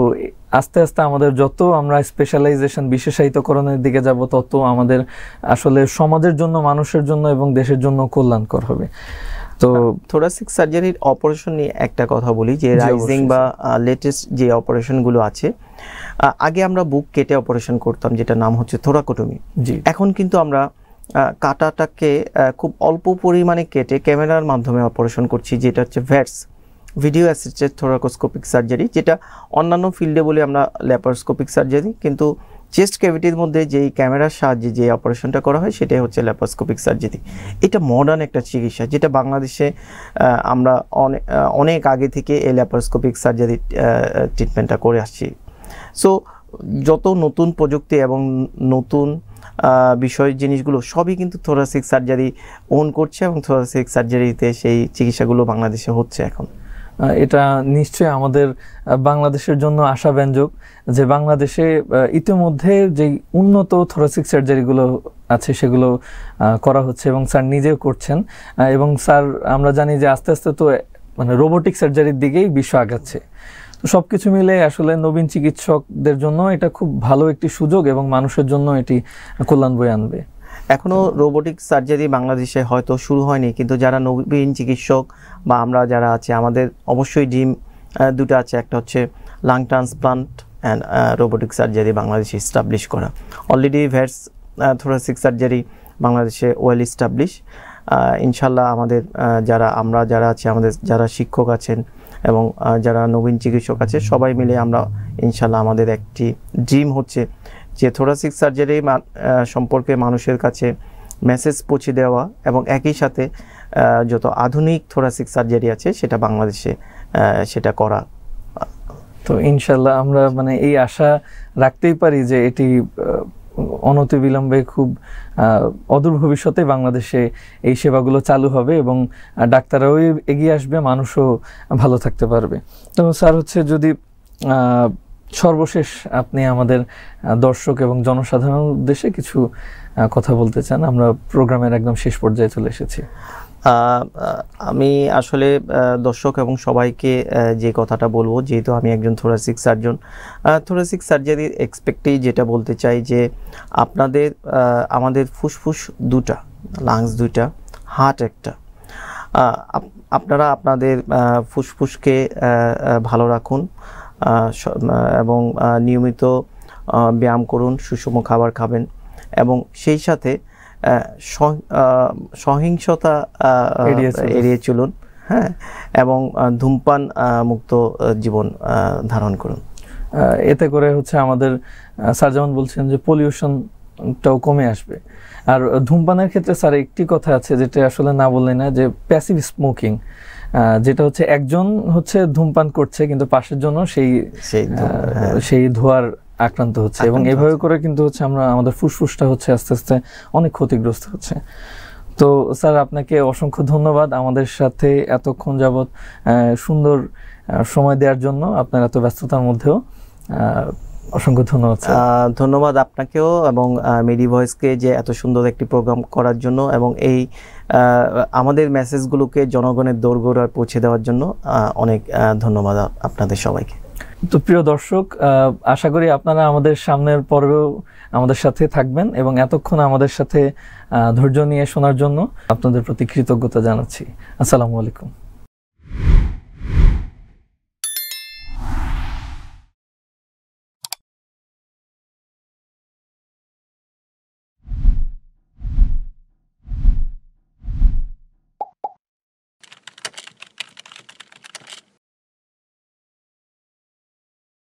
S2: আস্তে আস্তে আমাদের যত আমরা স্পেশালাইজেশন বিশেষায়িতকরণের দিকে যাব তত আমাদের আসলে সমাজের জন্য, মানুষের জন্য এবং দেশের জন্য কল্যাণকর হবে। তো
S1: থোরাসিক সার্জারির অপারেশন নিয়ে একটা কথা বলি, যে রাইজিং বা লেটেস্ট যে অপারেশনগুলো আছে, আগে আমরা বুক কেটে অপারেশন করতাম, যেটা নাম হচ্ছে থোরাকোটমি। এখন কিন্তু আমরা কাটাটাকে খুব অল্প পরিমাণে কেটে ক্যামেরার মাধ্যমে অপারেশন করছি, যেটা হচ্ছে vats, video assisted thoracoscopic surgery, যেটা অন্যান্য ফিল্ডে বলি আমরা ল্যাপারোস্কোপিক সার্জারি, কিন্তু চেস্ট ক্যাভিটির মধ্যে যেই ক্যামেরার সাহায্যে যে অপারেশনটা করা হয় সেটাই হচ্ছে ল্যাপারোস্কোপিক সার্জারি। এটা মডার্ন একটা চিকিৎসা, যেটা বাংলাদেশে আমরা অনেক আগে থেকে এই ল্যাপারোস্কোপিক সার্জারি ট্রিটমেন্টটা করে আসছি। সো যত নতুন প্রযুক্তি এবং নতুন বিষয় জিনিসগুলো সবই কিন্তু থোরাসিক সার্জারি ওন করছে, এবং থোরাসিক সার্জারিতে সেই চিকিৎসাগুলো বাংলাদেশে হচ্ছে এখন।
S2: এটা নিশ্চয়ই আমাদের বাংলাদেশের জন্য আশাব্যঞ্জক যে বাংলাদেশে ইতিমধ্যে যেই উন্নত থোরাসিক সার্জারিগুলো আছে সেগুলো করা হচ্ছে, এবং স্যার নিজেও করছেন, এবং স্যার আমরা জানি যে আস্তে আস্তে তো মানে রোবোটিক সার্জারির দিকেই বিশ্ব আগাচ্ছে। তো সব কিছু মিলে আসলে নবীন চিকিৎসকদের জন্য এটা খুব ভালো একটি সুযোগ, এবং মানুষের জন্য এটি কল্যাণ বয়ে আনবে।
S1: এখনও রোবোটিক সার্জারি বাংলাদেশে হয়তো শুরু হয়নি, কিন্তু যারা নবীন চিকিৎসক বা আমরা যারা আছে, আমাদের অবশ্যই ড্রিম দুটো আছে, একটা হচ্ছে lung transplant and robotic surgery বাংলাদেশে এস্টাবলিশ করা। অলরেডি ভ্যাটস থোরাসিক সার্জারি বাংলাদেশে ওয়েল এস্টাবলিশ। ইনশাল্লাহ আমাদের যারা আছে, আমাদের যারা শিক্ষক আছেন এবং যারা নবীন চিকিৎসক আছে, সবাই মিলে আমরা ইনশাল্লাহ আমাদের একটি ড্রিম হচ্ছে যে থোরাসিক সার্জারি সম্পর্কে মানুষের কাছে মেসেজ পৌঁছে দেওয়া, এবং একই সাথে যত আধুনিক থোরাসিক সার্জারি আছে সেটা বাংলাদেশে সেটা করা।
S2: তো ইনশাল্লাহ আমরা মানে এই আশা রাখতেই পারি যে এটি অনতিবিলম্বে খুব অদূর ভবিষ্যতে বাংলাদেশে এই সেবাগুলো চালু হবে, এবং ডাক্তাররাও এগিয়ে আসবে, মানুষও ভালো থাকতে পারবে। তো স্যার হচ্ছে যদি সর্বশেষ আপনি আমাদের দর্শক এবং জনসাধারণ উদ্দেশ্যে কিছু কথা বলতে চান, আমরা প্রোগ্রামের একদম শেষ পর্যায়ে চলে এসেছি।
S1: আমি আসলে দর্শক এবং সবাইকে যে কথাটা বলবো, যেহেতু আমি একজন থোরাসিক সার্জন, থোরাসিক সার্জারির এক্সপেক্টেই যেটা বলতে চাই যে আমাদের ফুসফুস দুটা, লাংস দুইটা, হার্ট একটা, আপনারা আপনাদের ফুসফুসকে ভালো রাখুন এবং নিয়মিত ব্যায়াম করুন, সুষম খাবার খাবেন, এবং সেই সাথে সহিংসতা এড়িয়ে চলুন, হ্যাঁ, এবং ধূমপান মুক্ত জীবন ধারণ করুন।
S2: এতে করে হচ্ছে আমাদের স্যার যেমন বলছেন যে পলিউশনটাও কমে আসবে। আর ধূমপানের ক্ষেত্রে স্যার একটি কথা আছে যেটা আসলে না বললেই না, যে প্যাসিভ স্মোকিং, যেটা হচ্ছে একজন হচ্ছে ধূমপান করছে কিন্তু পাশের জন্য সেই ধোঁয়ার আক্রান্ত হচ্ছে, এবং এভাবে করে কিন্তু হচ্ছে আমাদের ফুসফুসটা হচ্ছে আস্তে আস্তে অনেক ক্ষতিগ্রস্ত হচ্ছে। তো স্যার আপনাকে অসংখ্য ধন্যবাদ আমাদের সাথে এতক্ষণ যাবৎ সুন্দর সময় দেওয়ার জন্য, আপনার এত ব্যস্ততার মধ্যেও অসংখ্য ধন্যবাদ।
S1: ধন্যবাদ আপনাকেও এবং মেডিভয়েসকে যে এত সুন্দর একটি প্রোগ্রাম করার জন্য, এবং এই আমাদের মেসেজগুলোকে জনগণের দোরগোড়ায় পৌঁছে দেওয়ার জন্য অনেক ধন্যবাদ আপনাদের সবাইকে।
S2: তো প্রিয় দর্শক, আশা করি আপনারা আমাদের সামনের পর্বেও আমাদের সাথে থাকবেন, এবং এতক্ষণ আমাদের সাথে ধৈর্য নিয়ে শোনার জন্য আপনাদের প্রতি কৃতজ্ঞতা জানাচ্ছি। আসসালামু আলাইকুম।